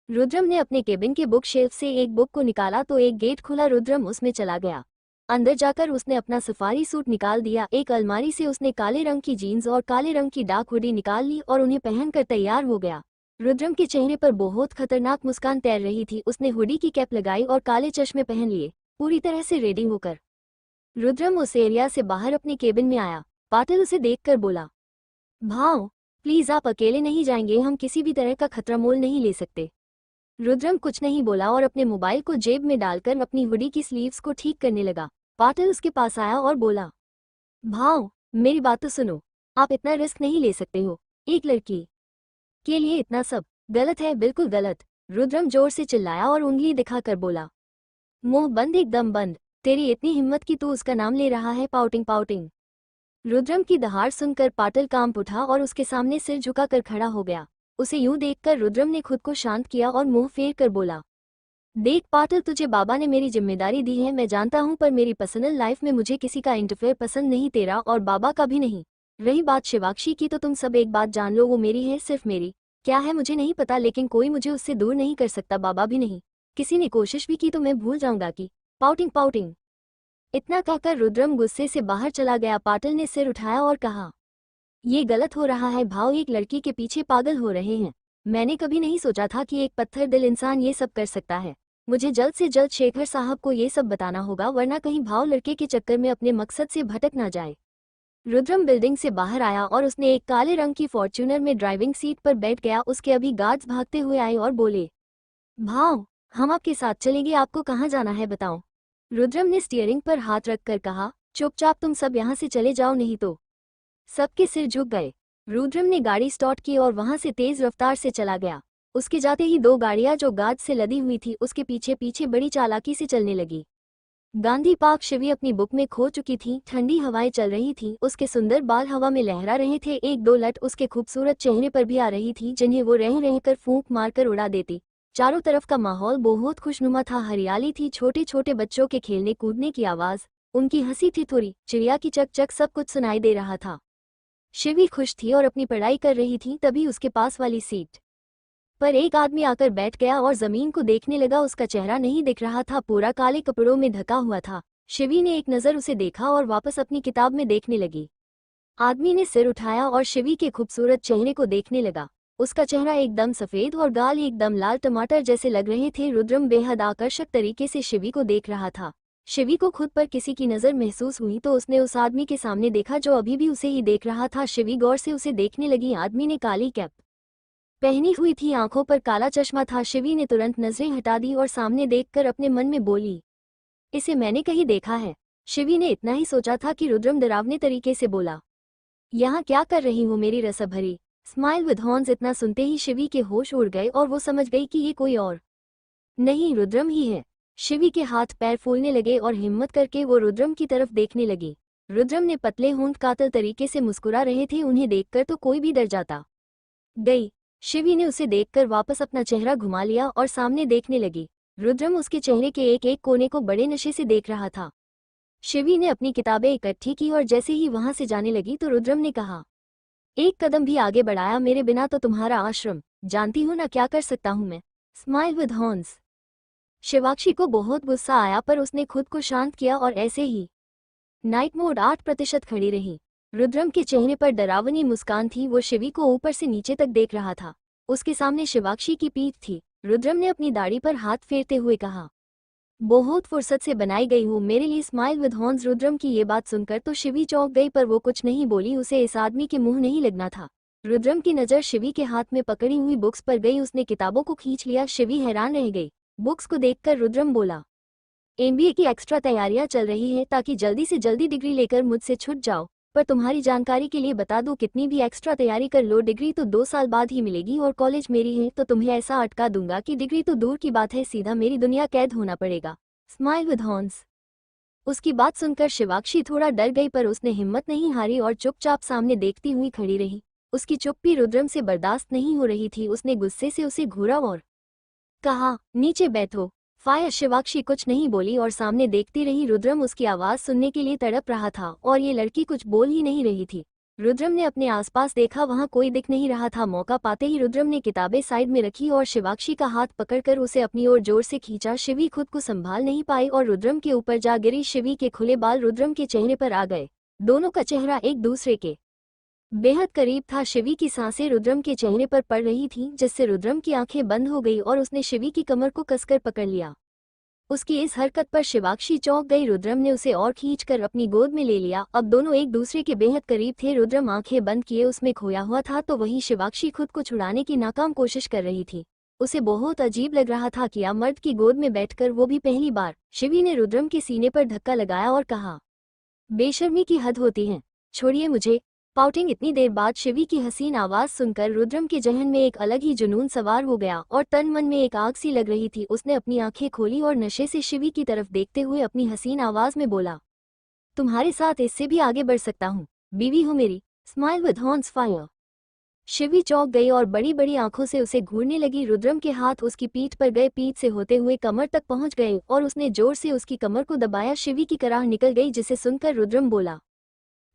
रुद्रम ने अपने केबिन के बुक शेल्फ से एक बुक को निकाला तो एक गेट खुला। रुद्रम उसमें चला गया। अंदर जाकर उसने अपना सफारी सूट निकाल दिया। एक अलमारी से उसने काले रंग की जीन्स और काले रंग की डार्क हुडी निकाल ली और उन्हें पहनकर तैयार हो गया। रुद्रम के चेहरे पर बहुत खतरनाक मुस्कान तैर रही थी। उसने हुडी की कैप लगाई और काले चश्मे पहन लिए। पूरी तरह से रेडी होकर रुद्रम उस एरिया से बाहर अपने केबिन में आया। पाटिल उसे देखकर बोला, भाव प्लीज आप अकेले नहीं जाएंगे, हम किसी भी तरह का खतरा मोल नहीं ले सकते। रुद्रम कुछ नहीं बोला और अपने मोबाइल को जेब में डालकर अपनी हुडी की स्लीव्स को ठीक करने लगा। पाटिल उसके पास आया और बोला, भाव मेरी बात तो सुनो, आप इतना रिस्क नहीं ले सकते हो, एक लड़की के लिए इतना सब गलत है, बिल्कुल गलत। रुद्रम जोर से चिल्लाया और उंगली दिखाकर बोला, मुंह बंद, एकदम बंद, तेरी इतनी हिम्मत कि तू उसका नाम ले रहा है। Pouting pouting. रुद्रम की दहाड़ सुनकर पाटिल कांप उठा और उसके सामने सिर झुकाकर खड़ा हो गया। उसे यूं देखकर रुद्रम ने खुद को शांत किया और मुंह फेर कर बोला, देख पाटिल, तुझे बाबा ने मेरी जिम्मेदारी दी है, मैं जानता हूं, पर मेरी पर्सनल लाइफ में मुझे किसी का इंटरफेयर पसंद नहीं, तेरा और बाबा का भी नहीं। रही बात शिवाक्षी की, तो तुम सब एक बात जान लो, वो मेरी है, सिर्फ मेरी। क्या है मुझे नहीं पता, लेकिन कोई मुझे उससे दूर नहीं कर सकता, बाबा भी नहीं। किसी ने कोशिश भी की तो मैं भूल जाऊंगा कि। Pouting pouting. इतना कहकर रुद्रम गुस्से से बाहर चला गया। पाटिल ने सिर उठाया और कहा, ये गलत हो रहा है भाव, एक लड़की के पीछे पागल हो रहे हैं। मैंने कभी नहीं सोचा था कि एक पत्थर दिल इंसान ये सब कर सकता है। मुझे जल्द से जल्द शेखर साहब को ये सब बताना होगा, वरना कहीं भाव लड़के के चक्कर में अपने मकसद से भटक ना जाए। रुद्रम बिल्डिंग से बाहर आया और उसने एक काले रंग की फॉर्च्यूनर में ड्राइविंग सीट पर बैठ गया। उसके अभी गार्ड्स भागते हुए आए और बोले, भाव हम आपके साथ चलेंगे, आपको कहाँ जाना है बताओ। रुद्रम ने स्टीयरिंग पर हाथ रखकर कहा, चुपचाप तुम सब यहाँ से चले जाओ, नहीं तो। सबके सिर झुक गए। रुद्रम ने गाड़ी स्टार्ट की और वहां से तेज रफ्तार से चला गया। उसके जाते ही दो गाड़ियां जो गाज से लदी हुई थी उसके पीछे पीछे बड़ी चालाकी से चलने लगी। गांधी पार्क शिवी अपनी बुक में खो चुकी थी। ठंडी हवाएं चल रही थी, उसके सुंदर बाल हवा में लहरा रहे थे। एक दो लट उसके खूबसूरत चेहरे पर भी आ रही थी जिन्हें वो रह रहकर फूंक मारकर उड़ा देती। चारों तरफ का माहौल बहुत खुशनुमा था। हरियाली थी, छोटे छोटे बच्चों के खेलने कूदने की आवाज, उनकी हंसी थी थोड़ी, चिड़िया की चक चक, सब कुछ सुनाई दे रहा था। शिवी खुश थी और अपनी पढ़ाई कर रही थी। तभी उसके पास वाली सीट पर एक आदमी आकर बैठ गया और जमीन को देखने लगा। उसका चेहरा नहीं दिख रहा था, पूरा काले कपड़ों में ढका हुआ था। शिवी ने एक नज़र उसे देखा और वापस अपनी किताब में देखने लगी। आदमी ने सिर उठाया और शिवी के खूबसूरत चेहरे को देखने लगा। उसका चेहरा एकदम सफेद और गाल एकदम लाल टमाटर जैसे लग रहे थे। रुद्रम बेहद आकर्षक तरीके से शिवी को देख रहा था। शिवी को खुद पर किसी की नज़र महसूस हुई तो उसने उस आदमी के सामने देखा जो अभी भी उसे ही देख रहा था। शिवी गौर से उसे देखने लगी। आदमी ने काली कैप पहनी हुई थी, आंखों पर काला चश्मा था। शिवी ने तुरंत नजरें हटा दी और सामने देखकर अपने मन में बोली, इसे मैंने कहीं देखा है। शिवी ने इतना ही सोचा था कि रुद्रम डरावने तरीके से बोला, यहाँ क्या कर रही हो मेरी रसभरी स्माइल विद हॉर्न्स। इतना सुनते ही शिवी के होश उड़ गए और वो समझ गई कि ये कोई और नहीं, रुद्रम ही है। शिवी के हाथ पैर फूलने लगे और हिम्मत करके वो रुद्रम की तरफ देखने लगी। रुद्रम ने पतले होंठ कातल तरीके से मुस्कुरा रहे थे। उन्हें देखकर तो कोई भी डर जाता। गई। शिवी ने उसे देखकर वापस अपना चेहरा घुमा लिया और सामने देखने लगी। रुद्रम उसके चेहरे के एक एक कोने को बड़े नशे से देख रहा था। शिवी ने अपनी किताबें इकट्ठी की और जैसे ही वहां से जाने लगी तो रुद्रम ने कहा, एक कदम भी आगे बढ़ाया मेरे बिना तो तुम्हारा आश्रम, जानती हो ना क्या कर सकता हूं मैं। Smile with horns. शिवाक्षी को बहुत गुस्सा आया पर उसने खुद को शांत किया और ऐसे ही नाइट मोड 8% खड़ी रही। रुद्रम के चेहरे पर डरावनी मुस्कान थी। वो शिवी को ऊपर से नीचे तक देख रहा था। उसके सामने शिवाक्षी की पीठ थी। रुद्रम ने अपनी दाढ़ी पर हाथ फेरते हुए कहा, बहुत फुर्सत से बनाई गई हूँ मेरे लिए स्माइल विद हॉर्न्स। रुद्रम की ये बात सुनकर तो शिवी चौंक गई पर वो कुछ नहीं बोली। उसे इस आदमी के मुंह नहीं लगना था। रुद्रम की नज़र शिवी के हाथ में पकड़ी हुई बुक्स पर गई। उसने किताबों को खींच लिया। शिवी हैरान रह गई। बुक्स को देखकर रुद्रम बोला, एमबीए की एक्स्ट्रा तैयारियां चल रही हैं ताकि जल्दी से जल्दी डिग्री लेकर मुझसे छूट जाओ। पर तुम्हारी जानकारी के लिए बता दूं, कितनी भी एक्स्ट्रा तैयारी कर लो डिग्री तो 2 साल बाद ही मिलेगी और कॉलेज मेरी है तो तुम्हें ऐसा अटका दूंगा कि डिग्री तो दूर की बात है, सीधा मेरी दुनिया कैद होना पड़ेगा। Smile with horns. उसकी बात सुनकर शिवाक्षी थोड़ा डर गई पर उसने हिम्मत नहीं हारी और चुपचाप सामने देखती हुई खड़ी रही। उसकी चुप्पी रुद्रम से बर्दाश्त नहीं हो रही थी। उसने गुस्से से उसे घूरा और कहा, नीचे बैठो। फायर। शिवाक्षी कुछ नहीं बोली और सामने देखती रही। रुद्रम उसकी आवाज सुनने के लिए तड़प रहा था और ये लड़की कुछ बोल ही नहीं रही थी। रुद्रम ने अपने आसपास देखा, वहां कोई दिख नहीं रहा था। मौका पाते ही रुद्रम ने किताबें साइड में रखी और शिवाक्षी का हाथ पकड़कर उसे अपनी ओर जोर से खींचा। शिवी खुद को संभाल नहीं पाई और रुद्रम के ऊपर जा गिरी। शिवी के खुले बाल रुद्रम के चेहरे पर आ गए। दोनों का चेहरा एक दूसरे के बेहद करीब था। शिवी की सांसें रुद्रम के चेहरे पर पड़ रही थीं, जिससे रुद्रम की आंखें बंद हो गई और उसने शिवी की कमर को कसकर पकड़ लिया। उसकी इस हरकत पर शिवाक्षी चौंक गई। रुद्रम ने उसे और खींचकर अपनी गोद में ले लिया। अब दोनों एक दूसरे के बेहद करीब थे। रुद्रम आंखें बंद किए उसमें खोया हुआ था तो वहीं शिवाक्षी खुद को छुड़ाने की नाकाम कोशिश कर रही थी। उसे बहुत अजीब लग रहा था कि मर्द की गोद में बैठकर, वो भी पहली बार। शिवी ने रुद्रम के सीने पर धक्का लगाया और कहा, बेशर्मी की हद होती है, छोड़िए मुझे। पाउटिंग। इतनी देर बाद शिवी की हसीन आवाज सुनकर रुद्रम के जहन में एक अलग ही जुनून सवार हो गया और तन मन में एक आग सी लग रही थी। उसने अपनी आंखें खोली और नशे से शिवी की तरफ देखते हुए अपनी हसीन आवाज में बोला, तुम्हारे साथ इससे भी आगे बढ़ सकता हूँ, बीवी हो मेरी। Smile with horns. Fire. Shivi चौंक गई और बड़ी बड़ी आंखों से उसे घूरने लगी। रुद्रम के हाथ उसकी पीठ पर गए, पीठ से होते हुए कमर तक पहुंच गए और उसने जोर से उसकी कमर को दबाया। शिवी की कराह निकल गई, जिसे सुनकर रुद्रम बोला,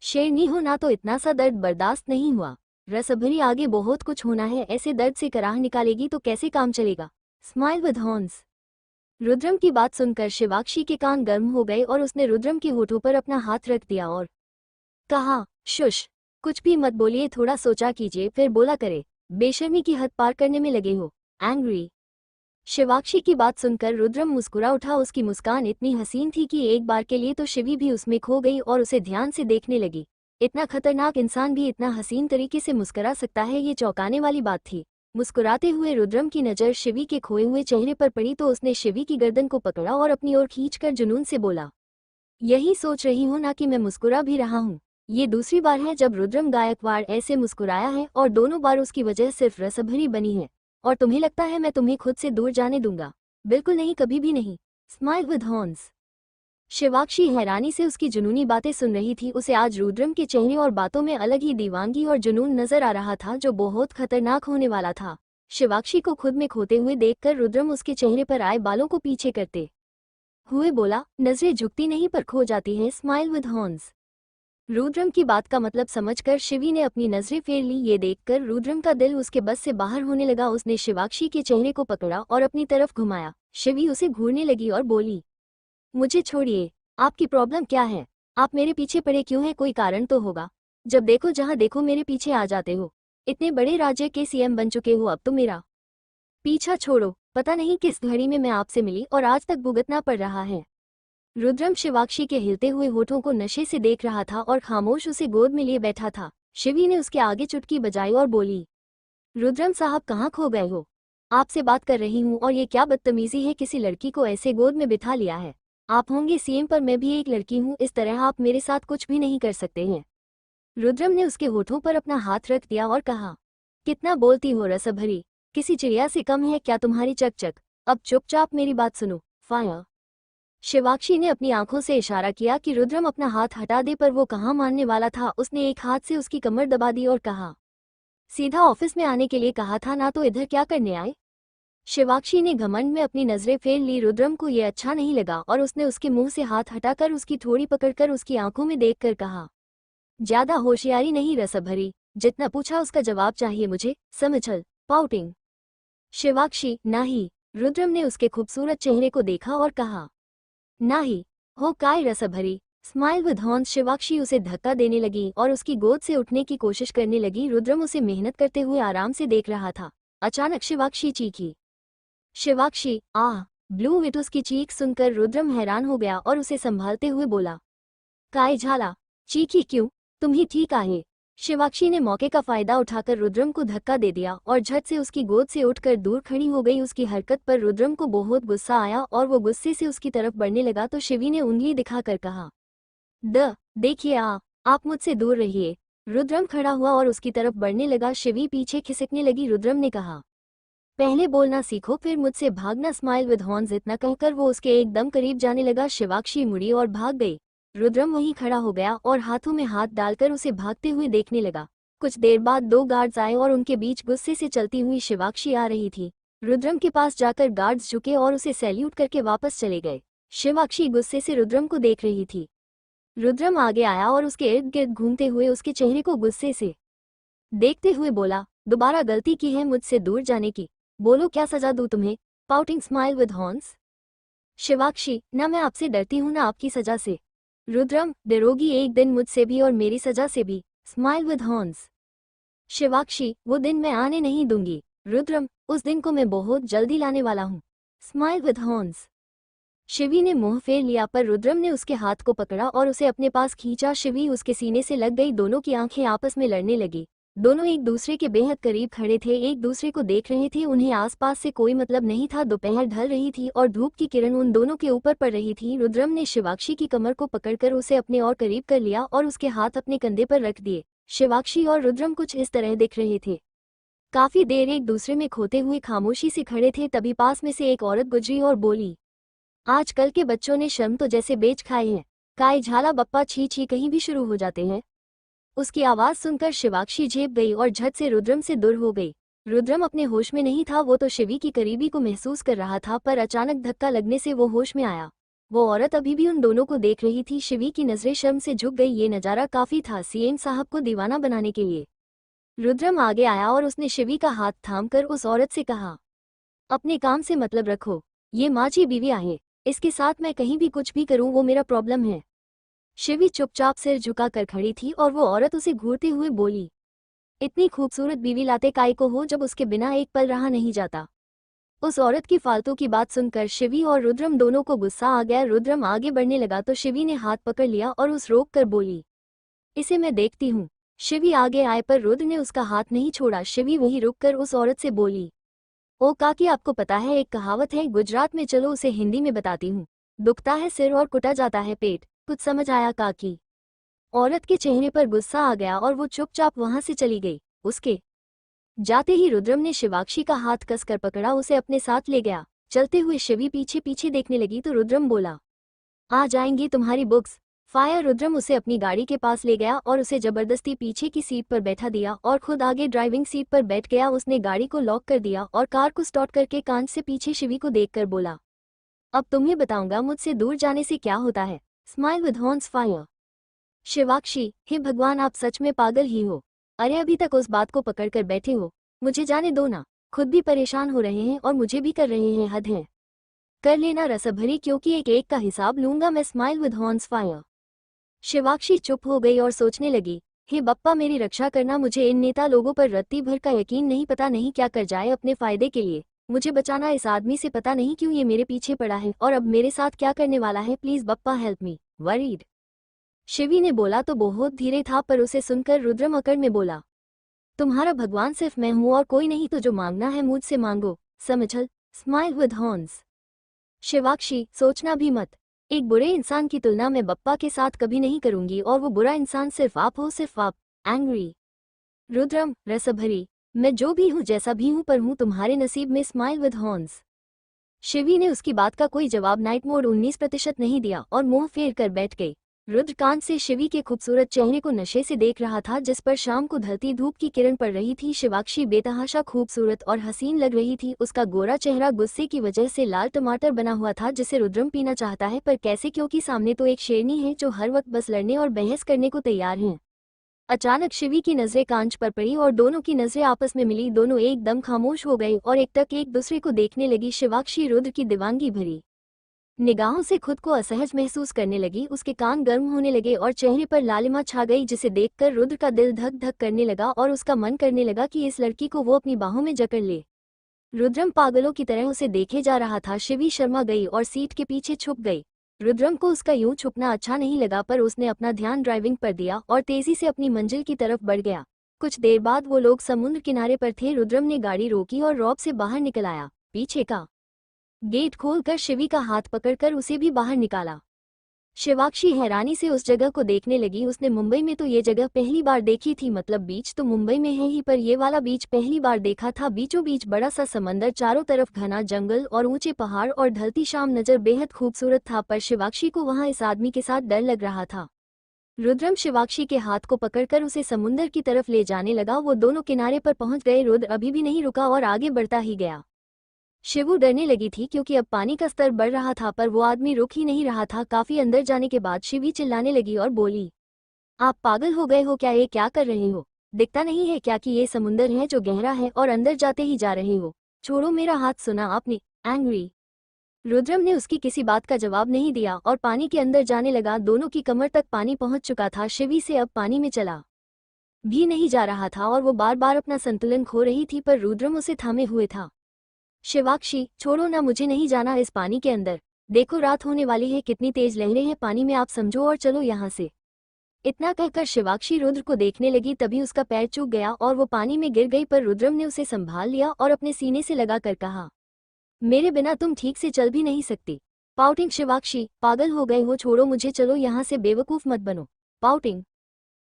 शेरनी हो ना तो इतना सा दर्द बर्दाश्त नहीं हुआ। रसभरी, आगे बहुत कुछ होना है, ऐसे दर्द से कराह निकालेगी तो कैसे काम चलेगा। Smile with horns. रुद्रम की बात सुनकर शिवाक्षी के कान गर्म हो गए और उसने रुद्रम के होठों पर अपना हाथ रख दिया और कहा, शुश, कुछ भी मत बोलिए, थोड़ा सोचा कीजिए फिर बोला करे, बेशर्मी की हद पार करने में लगे हो। एंग्री। शिवाक्षी की बात सुनकर रुद्रम मुस्कुरा उठा। उसकी मुस्कान इतनी हसीन थी कि एक बार के लिए तो शिवी भी उसमें खो गई और उसे ध्यान से देखने लगी। इतना खतरनाक इंसान भी इतना हसीन तरीके से मुस्कुरा सकता है, ये चौंकाने वाली बात थी। मुस्कुराते हुए रुद्रम की नज़र शिवी के खोए हुए चेहरे पर पड़ी तो उसने शिवी की गर्दन को पकड़ा और अपनी ओर खींचकर जुनून से बोला, यही सोच रही हूं ना कि मैं मुस्कुरा भी रहा हूं। ये दूसरी बार है जब रुद्रम गायकवाड़ ऐसे मुस्कुराया है और दोनों बार उसकी वजह सिर्फ रसभरी बनी है। और तुम्हें लगता है मैं तुम्हें खुद से दूर जाने दूंगा? बिल्कुल नहीं, कभी भी नहीं। Smile with horns. शिवाक्षी हैरानी से उसकी जुनूनी बातें सुन रही थी। उसे आज रुद्रम के चेहरे और बातों में अलग ही दीवानगी और जुनून नजर आ रहा था जो बहुत खतरनाक होने वाला था। शिवाक्षी को खुद में खोते हुए देखकर रुद्रम उसके चेहरे पर आए बालों को पीछे करते हुए बोला, नजरें झुकती नहीं पर खो जाती हैं। Smile with horns. रुद्रम की बात का मतलब समझकर शिवी ने अपनी नजरें फेर ली। ये देखकर रुद्रम का दिल उसके बस से बाहर होने लगा। उसने शिवाक्षी के चेहरे को पकड़ा और अपनी तरफ घुमाया। शिवी उसे घूरने लगी और बोली, मुझे छोड़िए। आपकी प्रॉब्लम क्या है? आप मेरे पीछे पड़े क्यों हैं? कोई कारण तो होगा। जब देखो जहां देखो मेरे पीछे आ जाते हो। इतने बड़े राज्य के सीएम बन चुके हो, अब तो मेरा पीछा छोड़ो। पता नहीं किस घड़ी में मैं आपसे मिली और आज तक भुगतना पड़ रहा है। रुद्रम शिवाक्षी के हिलते हुए होठों को नशे से देख रहा था और खामोश उसे गोद में लिए बैठा था। शिवी ने उसके आगे चुटकी बजाई और बोली, रुद्रम साहब कहाँ खो गए हो? आपसे बात कर रही हूँ और ये क्या बदतमीजी है, किसी लड़की को ऐसे गोद में बिठा लिया है। आप होंगे सीएम पर मैं भी एक लड़की हूँ, इस तरह आप मेरे साथ कुछ भी नहीं कर सकते हैं। रुद्रम ने उसके होठों पर अपना हाथ रख दिया और कहा, कितना बोलती हो रसभरी, किसी चिड़िया से कम है क्या तुम्हारी चकचक? अब चुपचाप मेरी बात सुनो। फायर। शिवाक्षी ने अपनी आंखों से इशारा किया कि रुद्रम अपना हाथ हटा दे, पर वो कहाँ मानने वाला था। उसने एक हाथ से उसकी कमर दबा दी और कहा, सीधा ऑफिस में आने के लिए कहा था ना, तो इधर क्या करने आए? शिवाक्षी ने घमंड में अपनी नजरें फेर ली। रुद्रम को ये अच्छा नहीं लगा और उसने उसके मुंह से हाथ हटाकर उसकी थोड़ी पकड़कर उसकी आंखों में देखकर कहा, ज्यादा होशियारी नहीं रसभरी, जितना पूछा उसका जवाब चाहिए मुझे, समझल? पाउटिंग। शिवाक्षी, नाही। रुद्रम ने उसके खूबसूरत चेहरे को देखा और कहा, नाही हो काय रसभरी। Smile with horns. शिवाक्षी उसे धक्का देने लगी और उसकी गोद से उठने की कोशिश करने लगी। रुद्रम उसे मेहनत करते हुए आराम से देख रहा था। अचानक शिवाक्षी चीखी, शिवाक्षी आह। ब्लू विटोस की चीख सुनकर रुद्रम हैरान हो गया और उसे संभालते हुए बोला, काय झाला? चीखी क्यों? तुम ही ठीक आहे। शिवाक्षी ने मौके का फायदा उठाकर रुद्रम को धक्का दे दिया और झट से उसकी गोद से उठकर दूर खड़ी हो गई। उसकी हरकत पर रुद्रम को बहुत गुस्सा आया और वो गुस्से से उसकी तरफ बढ़ने लगा तो शिवी ने उंगली दिखाकर कहा, देखिए आप मुझसे दूर रहिए। रुद्रम खड़ा हुआ और उसकी तरफ बढ़ने लगा। शिवी पीछे खिसकने लगी। रुद्रम ने कहा, पहले बोलना सीखो फिर मुझसे भागना। Smile with horns. इतना कहकर वो उसके एकदम करीब जाने लगा। शिवाक्षी मुड़ी और भाग गई। रुद्रम वहीं खड़ा हो गया और हाथों में हाथ डालकर उसे भागते हुए देखने लगा। कुछ देर बाद दो गार्ड्स आए और उनके बीच गुस्से से चलती हुई शिवाक्षी आ रही थी। रुद्रम के पास जाकर गार्ड्स झुके और उसे सैल्यूट करके वापस चले गए। शिवाक्षी गुस्से से रुद्रम को देख रही थी। रुद्रम आगे आया और उसके इर्द गिर्द घूमते हुए उसके चेहरे को गुस्से से देखते हुए बोला, दोबारा गलती की है मुझसे दूर जाने की। बोलो क्या सजा दूं तुम्हें? Pouting. Smile with horns. Shivakshi, ना मैं आपसे डरती हूं ना आपकी सजा से। रुद्रम, डरोगी एक दिन मुझसे भी और मेरी सजा से भी। Smile with horns. शिवाक्षी, वो दिन मैं आने नहीं दूंगी। रुद्रम, उस दिन को मैं बहुत जल्दी लाने वाला हूँ। Smile with horns. शिवी ने मुंह फेर लिया पर रुद्रम ने उसके हाथ को पकड़ा और उसे अपने पास खींचा। शिवी उसके सीने से लग गई। दोनों की आंखें आपस में लड़ने लगी। दोनों एक दूसरे के बेहद करीब खड़े थे, एक दूसरे को देख रहे थे। उन्हें आसपास से कोई मतलब नहीं था। दोपहर ढल रही थी और धूप की किरण उन दोनों के ऊपर पड़ रही थी। रुद्रम ने शिवाक्षी की कमर को पकड़कर उसे अपने और करीब कर लिया और उसके हाथ अपने कंधे पर रख दिए। शिवाक्षी और रुद्रम कुछ इस तरह दिख रहे थे। काफी देर एक दूसरे में खोते हुए खामोशी से खड़े थे। तभी पास में से एक औरत गुजरी और बोली, आजकल के बच्चों ने शर्म तो जैसे बेच खाए हैं। काय झाला बप्पा, छी छी, कहीं भी शुरू हो जाते हैं। उसकी आवाज सुनकर शिवाक्षी झेप गई और झट से रुद्रम से दूर हो गई। रुद्रम अपने होश में नहीं था। वो तो शिवी की करीबी को महसूस कर रहा था पर अचानक धक्का लगने से वो होश में आया। वो औरत अभी भी उन दोनों को देख रही थी। शिवी की नजरें शर्म से झुक गई। ये नजारा काफी था सीएम साहब को दीवाना बनाने के लिए। रुद्रम आगे आया और उसने शिवी का हाथ थामकर उस औरत से कहा, अपने काम से मतलब रखो। ये माझी बीवी आहे, इसके साथ मैं कहीं भी कुछ भी करूं वो मेरा प्रॉब्लम है। शिवी चुपचाप सिर झुकाकर खड़ी थी और वो औरत उसे घूरते हुए बोली, इतनी खूबसूरत बीवी लाते काय को हो जब उसके बिना एक पल रहा नहीं जाता। उस औरत की फालतू की बात सुनकर शिवी और रुद्रम दोनों को गुस्सा आ गया। रुद्रम आगे बढ़ने लगा तो शिवी ने हाथ पकड़ लिया और उस रोक कर बोली, इसे मैं देखती हूँ। शिवी आगे आए पर रुद्र ने उसका हाथ नहीं छोड़ा। शिवी वहीं रुककर उस औरत से बोली, ओ काकी, आपको पता है एक कहावत है गुजरात में, चलो उसे हिंदी में बताती हूँ। दुखता है सिर और कुटा जाता है पेट। कुछ समझ आया काकी? औरत के चेहरे पर गुस्सा आ गया और वो चुपचाप वहां से चली गई। उसके जाते ही रुद्रम ने शिवाक्षी का हाथ कसकर पकड़ा, उसे अपने साथ ले गया। चलते हुए शिवी पीछे पीछे देखने लगी तो रुद्रम बोला, आ जाएंगी तुम्हारी बुक्स। फायर। रुद्रम उसे अपनी गाड़ी के पास ले गया और उसे जबरदस्ती पीछे की सीट पर बैठा दिया और खुद आगे ड्राइविंग सीट पर बैठ गया। उसने गाड़ी को लॉक कर दिया और कार को स्टार्ट करके कांच से पीछे शिवी को देखकर बोला, अब तुम्हें बताऊंगा मुझसे दूर जाने से क्या होता है। Smile with horns fire. Shivakshi, हे भगवान, आप सच में पागल ही हो। अरे अभी तक उस बात को पकड़ कर बैठे हो, मुझे जाने दो ना। खुद भी परेशान हो रहे हैं और मुझे भी कर रहे हैं, हद है। कर लेना रसभरी, क्योंकि एक एक का हिसाब लूंगा मैं। Smile with horns fire. Shivakshi चुप हो गई और सोचने लगी, हे बप्पा मेरी रक्षा करना, मुझे इन नेता लोगों पर रत्ती भर का यकीन नहीं, पता नहीं क्या कर जाए अपने फायदे के लिए। मुझे बचाना इस आदमी से, पता नहीं क्यों ये मेरे पीछे पड़ा है और अब मेरे साथ क्या करने वाला है। Please Bappa help me. Worried. Shivi ने बोला तो बहुत धीरे था, पर उसे सुनकर रुद्रम अकड़ में बोला, तुम्हारा भगवान सिर्फ मैं हूं और कोई नहीं, तो जो मांगना है मुझसे मांगो, समझल। Smile with horns. शिवाक्षी, सोचना भी मत। एक बुरे इंसान की तुलना मैं बप्पा के साथ कभी नहीं करूंगी और वो बुरा इंसान सिर्फ आप हो, सिर्फ आप। एंग्री। रुद्रम, रसभरी, मैं जो भी हूं, जैसा भी हूं, पर हूं तुम्हारे नसीब में। Smile with horns. शिवी ने उसकी बात का कोई जवाब नाइट मोड 19% नहीं दिया और मुंह फेर कर बैठ गई। रुद्रकांत से शिवी के खूबसूरत चेहरे को नशे से देख रहा था, जिस पर शाम को ढलती धूप की किरण पड़ रही थी। शिवाक्षी बेतहाशा खूबसूरत और हसीन लग रही थी। उसका गोरा चेहरा गुस्से की वजह से लाल टमाटर बना हुआ था, जिसे रुद्रम पीना चाहता है, पर कैसे, क्योंकि सामने तो एक शेरनी है जो हर वक्त बस लड़ने और बहस करने को तैयार है। अचानक शिवी की नजरें कांच पर पड़ी और दोनों की नजरें आपस में मिली। दोनों एकदम खामोश हो गए और एकटक एक दूसरे को देखने लगी। शिवाक्षी रुद्र की दीवानगी भरी निगाहों से खुद को असहज महसूस करने लगी। उसके कान गर्म होने लगे और चेहरे पर लालिमा छा गई, जिसे देखकर रुद्र का दिल धक धक करने लगा और उसका मन करने लगा कि इस लड़की को वो अपनी बाहों में जकड़ ले। रुद्रम पागलों की तरह उसे देखे जा रहा था। शिवी शर्मा गई और सीट के पीछे छुप गई। रुद्रम को उसका यूं छुपना अच्छा नहीं लगा, पर उसने अपना ध्यान ड्राइविंग पर दिया और तेजी से अपनी मंजिल की तरफ बढ़ गया। कुछ देर बाद वो लोग समुद्र किनारे पर थे। रुद्रम ने गाड़ी रोकी और रॉब से बाहर निकल आया। पीछे का गेट खोलकर शिवी का हाथ पकड़कर उसे भी बाहर निकाला। शिवाक्षी हैरानी से उस जगह को देखने लगी। उसने मुंबई में तो ये जगह पहली बार देखी थी, मतलब बीच तो मुंबई में है ही, पर ये वाला बीच पहली बार देखा था। बीचों बीच बड़ा सा समंदर, चारों तरफ घना जंगल और ऊंचे पहाड़ और ढलती शाम नजर बेहद खूबसूरत था, पर शिवाक्षी को वहां इस आदमी के साथ डर लग रहा था। रुद्रम शिवाक्षी के हाथ को पकड़कर उसे समुंदर की तरफ ले जाने लगा। वो दोनों किनारे पर पहुंच गए। रुद्र अभी भी नहीं रुका और आगे बढ़ता ही गया। शिवू डरने लगी थी क्योंकि अब पानी का स्तर बढ़ रहा था, पर वो आदमी रुक ही नहीं रहा था। काफी अंदर जाने के बाद शिवी चिल्लाने लगी और बोली, आप पागल हो गए हो क्या? ये क्या कर रहे हो? दिखता नहीं है क्या कि ये समुंदर है जो गहरा है और अंदर जाते ही जा रहे हो? छोड़ो मेरा हाथ। सुना आपने? एंग्री। रुद्रम ने उसकी किसी बात का जवाब नहीं दिया और पानी के अंदर जाने लगा। दोनों की कमर तक पानी पहुंच चुका था। शिवी से अब पानी में चला भी नहीं जा रहा था और वो बार बार अपना संतुलन खो रही थी, पर रुद्रम उसे थामे हुए था। शिवाक्षी, छोड़ो ना, मुझे नहीं जाना इस पानी के अंदर। देखो रात होने वाली है, कितनी तेज लहरें हैं पानी में, आप समझो और चलो यहाँ से। इतना कहकर शिवाक्षी रुद्र को देखने लगी, तभी उसका पैर चूक गया और वो पानी में गिर गई, पर रुद्रम ने उसे संभाल लिया और अपने सीने से लगा कर कहा, मेरे बिना तुम ठीक से चल भी नहीं सकती। पाउटिंग। शिवाक्षी, पागल हो गए हो? छोड़ो मुझे, चलो यहाँ से, बेवकूफ मत बनो। पाउटिंग।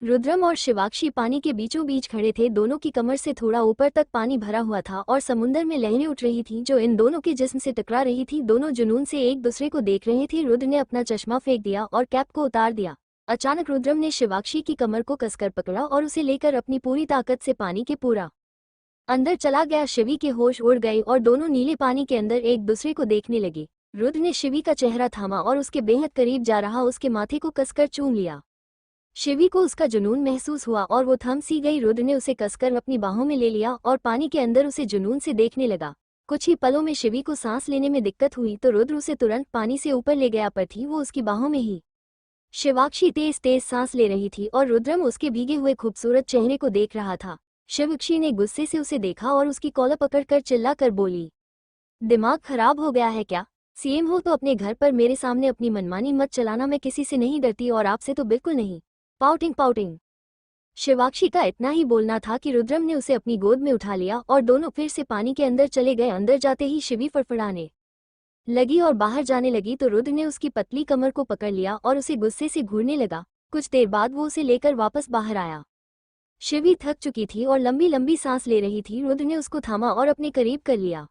रुद्रम और शिवाक्षी पानी के बीचों बीच खड़े थे। दोनों की कमर से थोड़ा ऊपर तक पानी भरा हुआ था और समुंदर में लहरें उठ रही थीं जो इन दोनों के जिस्म से टकरा रही थी। दोनों जुनून से एक दूसरे को देख रहे थे। रुद्र ने अपना चश्मा फेंक दिया और कैप को उतार दिया। अचानक रुद्रम ने शिवाक्षी की कमर को कसकर पकड़ा और उसे लेकर अपनी पूरी ताकत से पानी के पूरा अंदर चला गया। शिवी के होश उड़ गए और दोनों नीले पानी के अंदर एक दूसरे को देखने लगे। रुद्र ने शिवी का चेहरा थामा और उसके बेहद करीब जा रहा उसके माथे को कसकर चूम लिया। शिवी को उसका जुनून महसूस हुआ और वो थम सी गई। रुद्र ने उसे कसकर अपनी बाहों में ले लिया और पानी के अंदर उसे जुनून से देखने लगा। कुछ ही पलों में शिवी को सांस लेने में दिक्कत हुई तो रुद्र उसे तुरंत पानी से ऊपर ले गया, पर थी वो उसकी बाहों में ही। शिवाक्षी तेज तेज सांस ले रही थी और रुद्रम उसके भीगे हुए खूबसूरत चेहरे को देख रहा था। शिवाक्षी ने गुस्से से उसे देखा और उसकी कॉलर पकड़कर चिल्ला कर बोली, दिमाग खराब हो गया है क्या? सीएम हो तो अपने घर पर मेरे सामने अपनी मनमानी मत चलाना। मैं किसी से नहीं डरती और आपसे तो बिल्कुल नहीं। पाउटिंग। पाउटिंग। शिवाक्षी का इतना ही बोलना था कि रुद्रम ने उसे अपनी गोद में उठा लिया और दोनों फिर से पानी के अंदर चले गए। अंदर जाते ही शिवी फड़फड़ाने लगी और बाहर जाने लगी तो रुद्र ने उसकी पतली कमर को पकड़ लिया और उसे गुस्से से घूरने लगा। कुछ देर बाद वो उसे लेकर वापस बाहर आया। शिवी थक चुकी थी और लंबी लंबी सांस ले रही थी। रुद्र ने उसको थामा और अपने करीब कर लिया।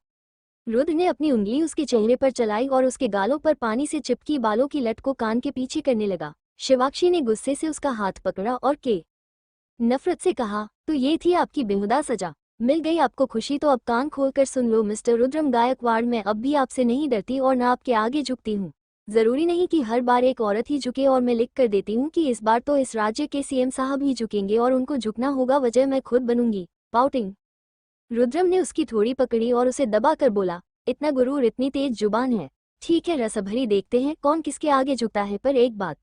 रुद्र ने अपनी उंगली उसके चेहरे पर चलाई और उसके गालों पर पानी से चिपकी बालों की लट को कान के पीछे करने लगा। शिवाक्षी ने गुस्से से उसका हाथ पकड़ा और नफरत से कहा, तो ये थी आपकी बेहुदा सजा। मिल गई आपको खुशी तो अब कान खोलकर सुन लो मिस्टर रुद्रम गायकवाड़, मैं अब भी आपसे नहीं डरती और न आपके आगे झुकती हूँ। जरूरी नहीं कि हर बार एक औरत ही झुके और मैं लिख कर देती हूँ कि इस बार तो इस राज्य के सीएम साहब ही झुकेंगे और उनको झुकना होगा, वजह मैं खुद बनूंगी। पाउटिंग। रुद्रम ने उसकी थोड़ी पकड़ी और उसे दबा कर बोला, इतना गुरूर, इतनी तेज जुबान है। ठीक है रसभरी, देखते हैं कौन किसके आगे झुकता है, पर एक बात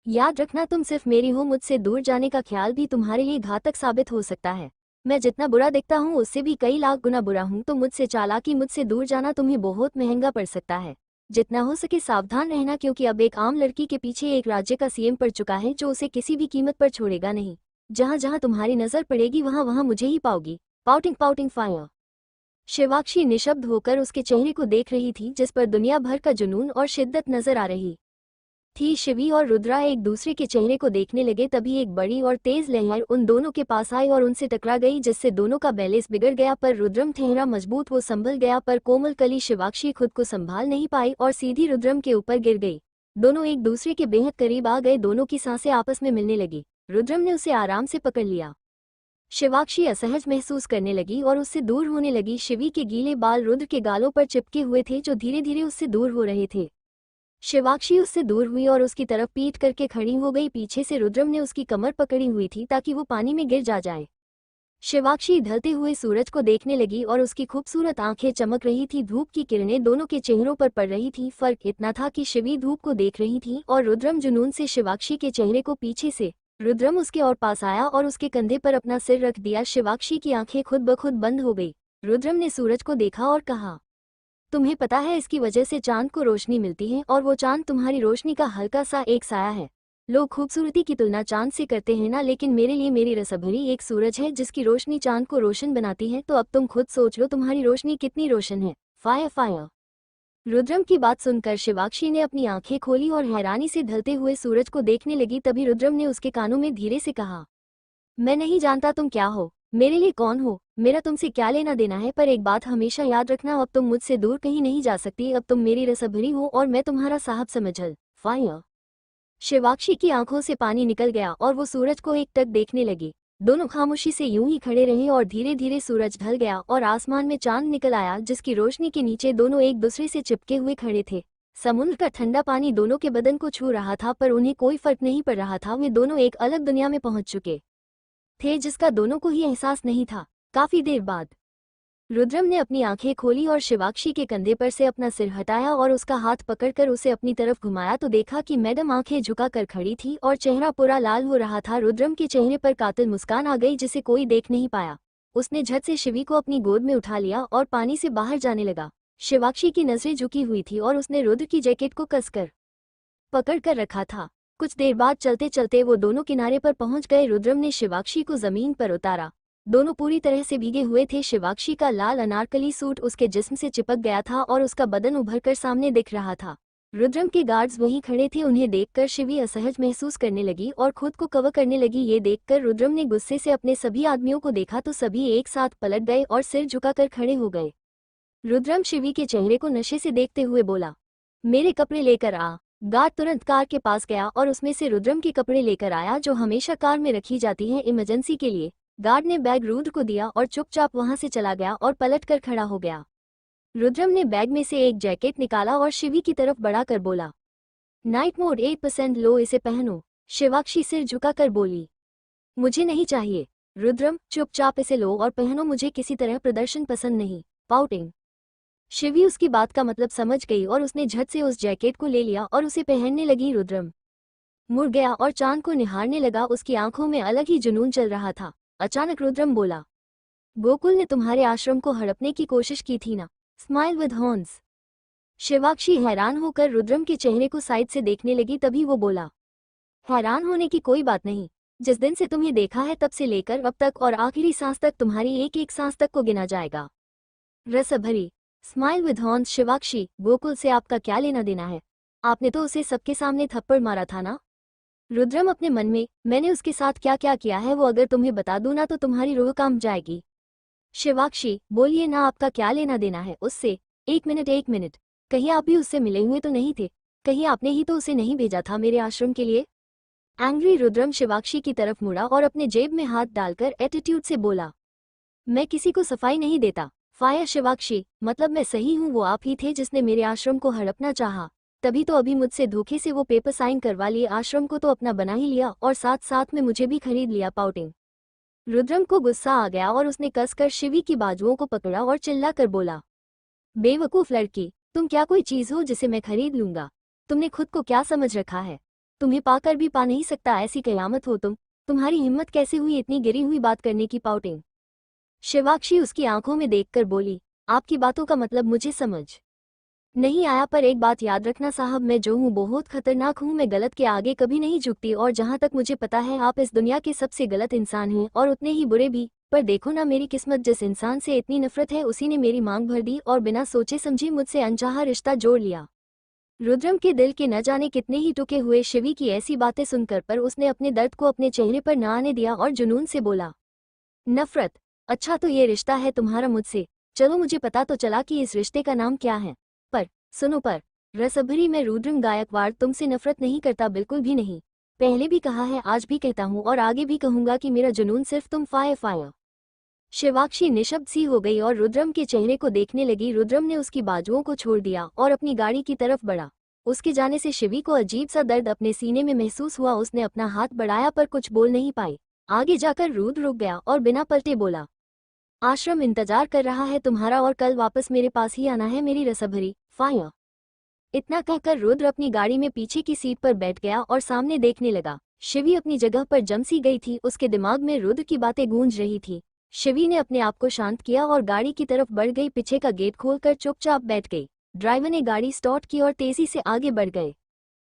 याद रखना, तुम सिर्फ मेरी हो, मुझसे दूर जाने का ख्याल भी तुम्हारे लिए घातक साबित हो सकता है। मैं जितना बुरा दिखता हूँ उससे भी कई लाख गुना बुरा हूँ, तो मुझसे चालाकी, मुझसे दूर जाना तुम्हें बहुत महंगा पड़ सकता है। जितना हो सके सावधान रहना, क्योंकि अब एक आम लड़की के पीछे एक राज्य का सीएम पड़ चुका है जो उसे किसी भी कीमत पर छोड़ेगा नहीं। जहाँ जहाँ तुम्हारी नजर पड़ेगी वहाँ वहाँ मुझे ही पाओगी। Pouting pouting fire. शिवाक्षी निशब्द होकर उसके चेहरे को देख रही थी, जिस पर दुनिया भर का जुनून और शिद्दत नजर आ रही थी। शिवी और रुद्रा एक दूसरे के चेहरे को देखने लगे, तभी एक बड़ी और तेज लहर उन दोनों के पास आई और उनसे टकरा गई, जिससे दोनों का बैलेंस बिगड़ गया। पर रुद्रम ठहरा मजबूत, वो संभल गया, पर कोमल कली शिवाक्षी खुद को संभाल नहीं पाई और सीधी रुद्रम के ऊपर गिर गई। दोनों एक दूसरे के बेहद करीब आ गए, दोनों की सांसें आपस में मिलने लगी। रुद्रम ने उसे आराम से पकड़ लिया। शिवाक्षी असहज महसूस करने लगी और उससे दूर होने लगी। शिवी के गीले बाल रुद्र के गालों पर चिपके हुए थे, जो धीरे धीरे उससे दूर हो रहे थे। शिवाक्षी उससे दूर हुई और उसकी तरफ पीठ करके खड़ी हो गई। पीछे से रुद्रम ने उसकी कमर पकड़ी हुई थी ताकि वो पानी में गिर जाए। शिवाक्षी ढलते हुए सूरज को देखने लगी और उसकी खूबसूरत आंखें चमक रही थी। धूप की किरणें दोनों के चेहरों पर पड़ रही थी। फर्क इतना था कि शिवी धूप को देख रही थी और रुद्रम जुनून से शिवाक्षी के चेहरे को पीछे से। रुद्रम उसके और पास आया और उसके कंधे पर अपना सिर रख दिया। शिवाक्षी की आंखें खुद ब खुद बंद हो गई। रुद्रम ने सूरज को देखा और कहा, तुम्हें पता है इसकी वजह से चांद को रोशनी मिलती है और वो चांद तुम्हारी रोशनी का हल्का सा एक साया है। लोग खूबसूरती की तुलना चांद से करते हैं ना, लेकिन मेरे लिए मेरी रसभरी एक सूरज है जिसकी रोशनी चांद को रोशन बनाती है। तो अब तुम खुद सोच लो तुम्हारी रोशनी कितनी रोशन है। Fire fire. रुद्रम की बात सुनकर शिवाक्षी ने अपनी आंखें खोली और हैरानी से ढलते हुए सूरज को देखने लगी। तभी रुद्रम ने उसके कानों में धीरे से कहा, मैं नहीं जानता तुम क्या हो, मेरे लिए कौन हो, मेरा तुमसे क्या लेना देना है, पर एक बात हमेशा याद रखना, अब तुम मुझसे दूर कहीं नहीं जा सकती। अब तुम मेरी रसभरी हो और मैं तुम्हारा साहब समझल। फायर। शिवाक्षी की आंखों से पानी निकल गया और वो सूरज को एक टक देखने लगी। दोनों खामोशी से यूं ही खड़े रहे और धीरे धीरे सूरज ढल गया और आसमान में चांद निकल आया, जिसकी रोशनी के नीचे दोनों एक दूसरे से चिपके हुए खड़े थे। समुद्र का ठंडा पानी दोनों के बदन को छू रहा था, पर उन्हें कोई फर्क नहीं पड़ रहा था। वे दोनों एक अलग दुनिया में पहुंच चुके थे, जिसका दोनों को ही एहसास नहीं था। काफी देर बाद रुद्रम ने अपनी आंखें खोली और शिवाक्षी के कंधे पर से अपना सिर हटाया और उसका हाथ पकड़कर उसे अपनी तरफ घुमाया तो देखा कि मैडम आंखें झुकाकर खड़ी थी और चेहरा पूरा लाल हो रहा था। रुद्रम के चेहरे पर कातिल मुस्कान आ गई, जिसे कोई देख नहीं पाया। उसने झट से शिवी को अपनी गोद में उठा लिया और पानी से बाहर जाने लगा। शिवाक्षी की नजरें झुकी हुई थी और उसने रुद्र की जैकेट को कसकर पकड़ कर रखा था। कुछ देर बाद चलते चलते वो दोनों किनारे पर पहुंच गए। रुद्रम ने शिवाक्षी को जमीन पर उतारा। दोनों पूरी तरह से भीगे हुए थे। शिवाक्षी का लाल अनारकली सूट उसके जिस्म से चिपक गया था और उसका बदन उभरकर सामने दिख रहा था। रुद्रम के गार्ड्स वहीं खड़े थे। उन्हें देखकर शिवी असहज महसूस करने लगी और खुद को कवर करने लगी। ये देखकर रुद्रम ने गुस्से से अपने सभी आदमियों को देखा तो सभी एक साथ पलट गए और सिर झुकाकर खड़े हो गए। रुद्रम शिवी के चेहरे को नशे से देखते हुए बोला, मेरे कपड़े लेकर आ। गार्ड तुरंत कार के पास गया और उसमें से रुद्रम के कपड़े लेकर आया, जो हमेशा कार में रखी जाती हैं इमरजेंसी के लिए। गार्ड ने बैग रुद्र को दिया और चुपचाप वहां से चला गया और पलटकर खड़ा हो गया। रुद्रम ने बैग में से एक जैकेट निकाला और शिवी की तरफ बढ़ाकर बोला, नाइट मोड 8% लो, इसे पहनो। शिवाक्षी सिर झुकाकर बोली, मुझे नहीं चाहिए। रुद्रम, चुपचाप इसे लो और पहनो, मुझे किसी तरह प्रदर्शन पसंद नहीं। पाउटिंग। शिवी उसकी बात का मतलब समझ गई और उसने झट से उस जैकेट को ले लिया और उसे पहनने लगी। रुद्रम मुड़ गया और चांद को निहारने लगा। उसकी आंखों में अलग ही जुनून चल रहा था। अचानक रुद्रम बोला, गोकुल ने तुम्हारे आश्रम को हड़पने की कोशिश की थी ना। Smile with horns. शिवाक्षी हैरान होकर रुद्रम के चेहरे को साइड से देखने लगी। तभी वो बोला, हैरान होने की कोई बात नहीं। जिस दिन से तुम्हें देखा है तब से लेकर अब तक और आखिरी सांस तक तुम्हारी एक एक सांस तक को गिना जाएगा। रसभरी। Smile with horns. Shivakshi, Gokul से आपका क्या लेना देना है? आपने तो उसे सबके सामने थप्पड़ मारा था ना। रुद्रम अपने मन में, मैंने उसके साथ क्या क्या किया है वो अगर तुम्हें बता दूं ना तो तुम्हारी रूह कांप जाएगी। शिवाक्षी, बोलिए ना, आपका क्या लेना देना है उससे। एक मिनट एक मिनट, कहीं आप भी उससे मिले हुए तो नहीं थे? कहीं आपने ही तो उसे नहीं भेजा था मेरे आश्रम के लिए? एंग्री रुद्रम शिवाक्षी की तरफ मुड़ा और अपने जेब में हाथ डालकर एटीट्यूड से बोला, मैं किसी को सफाई नहीं देता। फाया शिवाक्षी, मतलब मैं सही हूँ, वो आप ही थे जिसने मेरे आश्रम को हड़पना चाहा। तभी तो अभी मुझसे धोखे से वो पेपर साइन करवा लिए, आश्रम को तो अपना बना ही लिया और साथ साथ में मुझे भी खरीद लिया। पाउटिंग। रुद्रम को गुस्सा आ गया और उसने कसकर शिवी की बाजुओं को पकड़ा और चिल्लाकर बोला, बेवकूफ लड़की, तुम क्या कोई चीज हो जिसे मैं खरीद लूंगा? तुमने खुद को क्या समझ रखा है? तुम्हें पाकर भी पा नहीं सकता ऐसी कयामत हो तुम। तुम्हारी हिम्मत कैसे हुई इतनी गिरी हुई बात करने की? पाउटिंग। शिवाक्षी उसकी आंखों में देखकर बोली, आपकी बातों का मतलब मुझे समझ नहीं आया, पर एक बात याद रखना साहब, मैं जो हूँ बहुत खतरनाक हूँ। मैं गलत के आगे कभी नहीं झुकती और जहाँ तक मुझे पता है आप इस दुनिया के सबसे गलत इंसान हैं और उतने ही बुरे भी। पर देखो ना मेरी किस्मत, जिस इंसान से इतनी नफरत है उसी ने मेरी मांग भर दी और बिना सोचे समझे मुझसे अनचाहा रिश्ता जोड़ लिया। रुद्रम के दिल के न जाने कितने ही टुके हुए शिवी की ऐसी बातें सुनकर पर उसने अपने दर्द को अपने चेहरे पर न आने दिया और जुनून से बोला, नफरत? अच्छा तो ये रिश्ता है तुम्हारा मुझसे? चलो मुझे पता तो चला कि इस रिश्ते का नाम क्या है। पर सुनो, पर रसभरी, मैं रुद्रम गायकवाड़ तुमसे नफरत नहीं करता, बिल्कुल भी नहीं। पहले भी कहा है, आज भी कहता हूँ और आगे भी कहूंगा कि मेरा जुनून सिर्फ तुम। फाया। शिवाक्षी निशब्द सी हो गई और रुद्रम के चेहरे को देखने लगी। रुद्रम ने उसकी बाजुओं को छोड़ दिया और अपनी गाड़ी की तरफ बढ़ा। उसके जाने से शिवी को अजीब सा दर्द अपने सीने में महसूस हुआ। उसने अपना हाथ बढ़ाया पर कुछ बोल नहीं पाई। आगे जाकर रुद्र रुक गया और बिना पलटे बोला, आश्रम इंतजार कर रहा है तुम्हारा और कल वापस मेरे पास ही आना है मेरी रसभरी। फाया। इतना कहकर रुद्र अपनी गाड़ी में पीछे की सीट पर बैठ गया और सामने देखने लगा। शिवी अपनी जगह पर जमसी गई थी, उसके दिमाग में रुद्र की बातें गूंज रही थी। शिवी ने अपने आप को शांत किया और गाड़ी की तरफ बढ़ गई। पीछे का गेट खोलकर चुपचाप बैठ गई। ड्राइवर ने गाड़ी स्टार्ट की और तेजी से आगे बढ़ गए।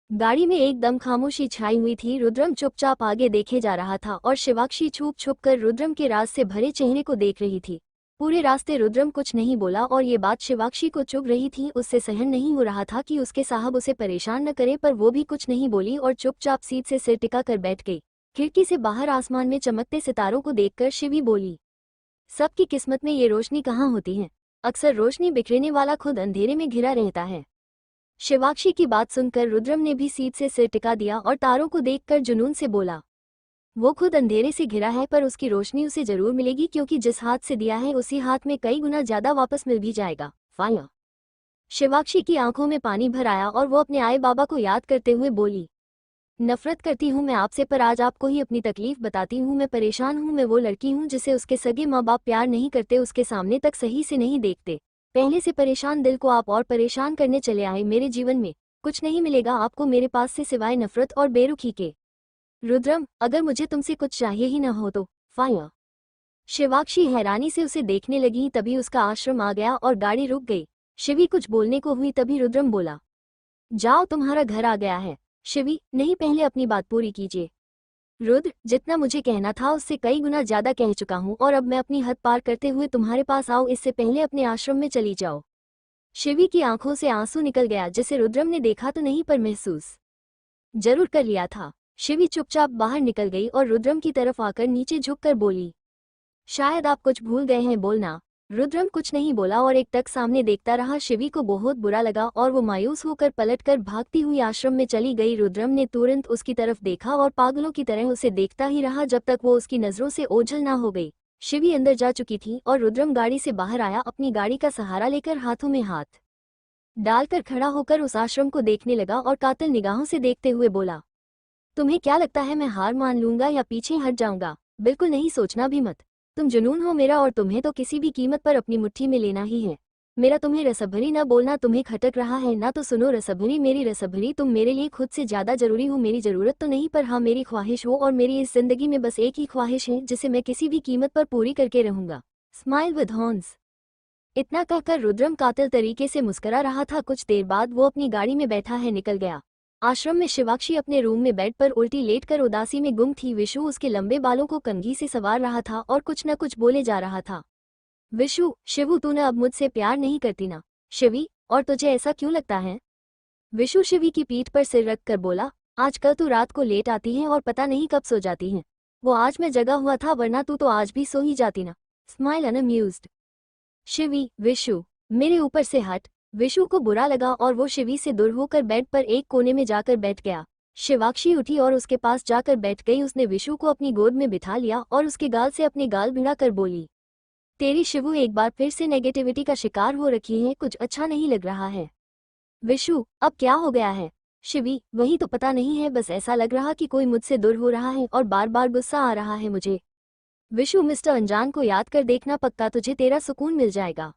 गाड़ी में एकदम खामोशी छाई हुई थी। रुद्रम चुपचाप आगे देखे जा रहा था और शिवाक्षी छुप छुप कर रुद्रम के राज से भरे चेहरे को देख रही थी। पूरे रास्ते रुद्रम कुछ नहीं बोला और ये बात शिवाक्षी को चुभ रही थी। उससे सहन नहीं हो रहा था कि उसके साहब उसे परेशान न करे, पर वो भी कुछ नहीं बोली और चुपचाप सीट से सिर टिका कर बैठ गई। खिड़की से बाहर आसमान में चमकते सितारों को देखकर शिवी बोली, सबकी किस्मत में ये रोशनी कहाँ होती है? अक्सर रोशनी बिखरेने वाला खुद अंधेरे में घिरा रहता है। शिवाक्षी की बात सुनकर रुद्रम ने भी सीट से सिर टिका दिया और तारों को देखकर जुनून से बोला, वो खुद अंधेरे से घिरा है पर उसकी रोशनी उसे जरूर मिलेगी, क्योंकि जिस हाथ से दिया है उसी हाथ में कई गुना ज्यादा वापस मिल भी जाएगा। फाया। शिवाक्षी की आंखों में पानी भर आया और वो अपने आए बाबा को याद करते हुए बोली, नफरत करती हूँ मैं आपसे, पर आज आपको ही अपनी तकलीफ बताती हूँ। मैं परेशान हूँ। मैं वो लड़की हूँ जिसे उसके सगे माँ बाप प्यार नहीं करते, उसके सामने तक सही से नहीं देखते। पहले से परेशान दिल को आप और परेशान करने चले आए। मेरे जीवन में कुछ नहीं मिलेगा आपको मेरे पास से सिवाय नफरत और बेरुखी के। रुद्रम, अगर मुझे तुमसे कुछ चाहिए ही न हो तो? फाया। शिवाक्षी हैरानी से उसे देखने लगी। तभी उसका आश्रम आ गया और गाड़ी रुक गई। शिवी कुछ बोलने को हुई तभी रुद्रम बोला, जाओ तुम्हारा घर आ गया है। शिवी, नहीं, पहले अपनी बात पूरी कीजिए। रुद्र, जितना मुझे कहना था उससे कई गुना ज्यादा कह चुका हूँ और अब मैं अपनी हद पार करते हुए तुम्हारे पास आऊँ इससे पहले अपने आश्रम में चली जाओ। शिवी की आंखों से आंसू निकल गया, जिसे रुद्रम ने देखा तो नहीं पर महसूस जरूर कर लिया था। शिवी चुपचाप बाहर निकल गई और रुद्रम की तरफ आकर नीचे झुककर बोली, शायद आप कुछ भूल गए हैं, बोलना। रुद्रम कुछ नहीं बोला और एक टक सामने देखता रहा। शिवी को बहुत बुरा लगा और वो मायूस होकर पलटकर भागती हुई आश्रम में चली गई। रुद्रम ने तुरंत उसकी तरफ देखा और पागलों की तरह उसे देखता ही रहा जब तक वो उसकी नजरों से ओझल ना हो गई। शिवी अंदर जा चुकी थी और रुद्रम गाड़ी से बाहर आया, अपनी गाड़ी का सहारा लेकर हाथों में हाथ डालकर खड़ा होकर उस आश्रम को देखने लगा और कातिल निगाहों से देखते हुए बोला, तुम्हें क्या लगता है मैं हार मान लूंगा या पीछे हट जाऊंगा? बिल्कुल नहीं, सोचना भी मत। तुम जुनून हो मेरा और तुम्हें तो किसी भी कीमत पर अपनी मुट्ठी में लेना ही है। मेरा तुम्हें रसभरी ना बोलना तुम्हें खटक रहा है ना? तो सुनो रसभरी, मेरी रसभरी, तुम मेरे लिए खुद से ज्यादा जरूरी हो। मेरी जरूरत तो नहीं पर हाँ मेरी ख्वाहिश हो, और मेरी इस जिंदगी में बस एक ही ख्वाहिश है जिसे मैं किसी भी कीमत पर पूरी करके रहूंगा। Smile with horns. इतना कहकर रुद्रम कातिल तरीके से मुस्करा रहा था। कुछ देर बाद वो अपनी गाड़ी में बैठा है निकल गया। आश्रम में शिवाक्षी अपने रूम में बेड पर उल्टी लेटकर उदासी में गुम थी। विशु उसके लंबे बालों को कंघी से संवार रहा था और कुछ न कुछ बोले जा रहा था। विशु, शिवू, तूने अब मुझसे प्यार नहीं करती ना? शिवी, और तुझे ऐसा क्यों लगता है? विशु शिवी की पीठ पर सिर रख कर बोला, आजकल तू रात को लेट आती है और पता नहीं कब सो जाती है। वो आज मैं जगा हुआ था वरना तू तो आज भी सो ही जाती ना। स्माइल अनअम्यूज्ड। शिवी, विशु, मेरे ऊपर से हट। विशु को बुरा लगा और वो शिवी से दूर होकर बेड पर एक कोने में जाकर बैठ गया। शिवाक्षी उठी और उसके पास जाकर बैठ गई। उसने विशु को अपनी गोद में बिठा लिया और उसके गाल से अपने गाल भिड़ा कर बोली, तेरी शिवु एक बार फिर से नेगेटिविटी का शिकार हो रखी है, कुछ अच्छा नहीं लग रहा है। विशु, अब क्या हो गया है? शिवी, वही तो पता नहीं है, बस ऐसा लग रहा कि कोई मुझसे दूर हो रहा है और बार बार गुस्सा आ रहा है मुझे। विशु, मिस्टर अनजान को याद कर देखना, पक्का तुझे तेरा सुकून मिल जाएगा।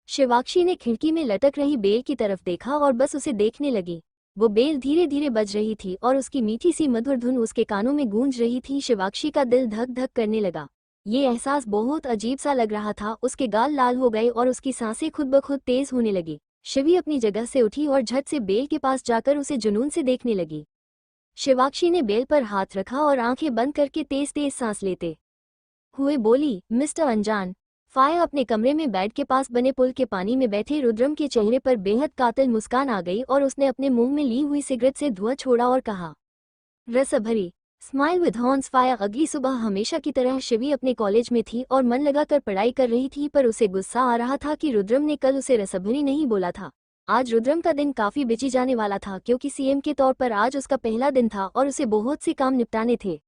शिवाक्षी ने खिड़की में लटक रही बेल की तरफ देखा और बस उसे देखने लगी। वो बेल धीरे धीरे बज रही थी और उसकी मीठी सी मधुर धुन उसके कानों में गूंज रही थी। शिवाक्षी का दिल धक धक करने लगा। ये एहसास बहुत अजीब सा लग रहा था। उसके गाल लाल हो गए और उसकी सांसें खुद ब खुद तेज होने लगी। शिवी अपनी जगह से उठी और झट से बेल के पास जाकर उसे जुनून से देखने लगी। शिवाक्षी ने बेल पर हाथ रखा और आंखें बंद करके तेज तेज सांस लेते हुए बोली, मिस्टर अनजान। फाया अपने कमरे में बेड के पास बने पुल के पानी में बैठे रुद्रम के चेहरे पर बेहद कातिल मुस्कान आ गई और उसने अपने मुंह में ली हुई सिगरेट से धुआं छोड़ा और कहा, रस भरी स्माइल विद हॉर्न्स। फाया अगली सुबह हमेशा की तरह शिवी अपने कॉलेज में थी और मन लगाकर पढ़ाई कर रही थी, पर उसे गुस्सा आ रहा था कि रुद्रम ने कल उसे रसभरी नहीं बोला था। आज रुद्रम का दिन काफी बिजी जाने वाला था क्योंकि सीएम के तौर पर आज उसका पहला दिन था और उसे बहुत से काम निपटाने थे।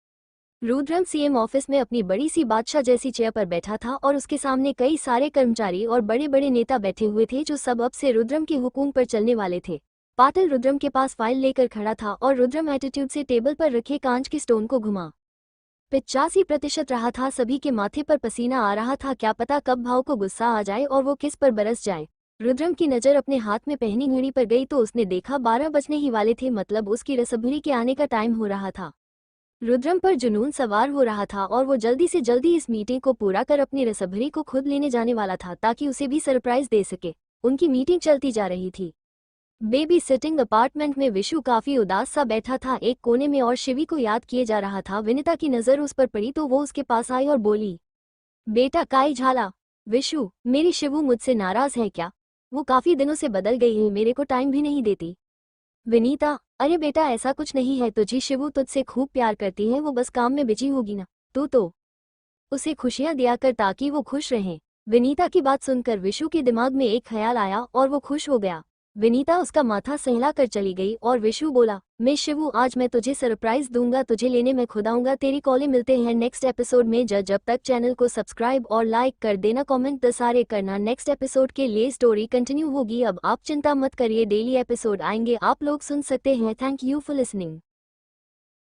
रुद्रम सीएम ऑफिस में अपनी बड़ी सी बादशाह जैसी चेयर पर बैठा था और उसके सामने कई सारे कर्मचारी और बड़े बड़े नेता बैठे हुए थे जो सब अब से रुद्रम के हुकुम पर चलने वाले थे। पाटिल रुद्रम के पास फाइल लेकर खड़ा था और रुद्रम एटीट्यूड से टेबल पर रखे कांच के स्टोन को घुमा 85% रहा था। सभी के माथे पर पसीना आ रहा था। क्या पता कब भाव को गुस्सा आ जाए और वो किस पर बरस जाए। रुद्रम की नज़र अपने हाथ में पहनी घड़ी पर गई तो उसने देखा 12 बजने ही वाले थे, मतलब उसकी रसभरी के आने का टाइम हो रहा था। रुद्रम पर जुनून सवार हो रहा था और वो जल्दी से जल्दी इस मीटिंग को पूरा कर अपनी रसभरी को खुद लेने जाने वाला था ताकि उसे भी सरप्राइज दे सके। उनकी मीटिंग चलती जा रही थी। बेबी सिटिंग अपार्टमेंट में विशु काफी उदास सा बैठा था एक कोने में और शिवी को याद किए जा रहा था। विनीता की नजर उस पर पड़ी तो वो उसके पास आई और बोली, बेटा काई झाला। विशु, मेरी शिवु मुझसे नाराज है क्या? वो काफी दिनों से बदल गई है, मेरे को टाइम भी नहीं देती। विनीता, अरे बेटा ऐसा कुछ नहीं है, तुझी शिवु तुझसे खूब प्यार करती है, वो बस काम में बिजी होगी ना। तू तो उसे खुशियां दिया कर ताकि वो खुश रहे। विनीता की बात सुनकर विशु के दिमाग में एक ख्याल आया और वो खुश हो गया। विनीता उसका माथा सहला कर चली गई और विशु बोला, मैं शिवु, आज मैं तुझे सरप्राइज दूंगा, तुझे लेने मैं खुद आऊंगा तेरी कॉलेज। मिलते हैं नेक्स्ट एपिसोड में। जब तक चैनल को सब्सक्राइब और लाइक कर देना, कमेंट सारे करना। नेक्स्ट एपिसोड के लिए स्टोरी कंटिन्यू होगी। अब आप चिंता मत करिए, डेली एपिसोड आएंगे, आप लोग सुन सकते हैं। Thank you for listening.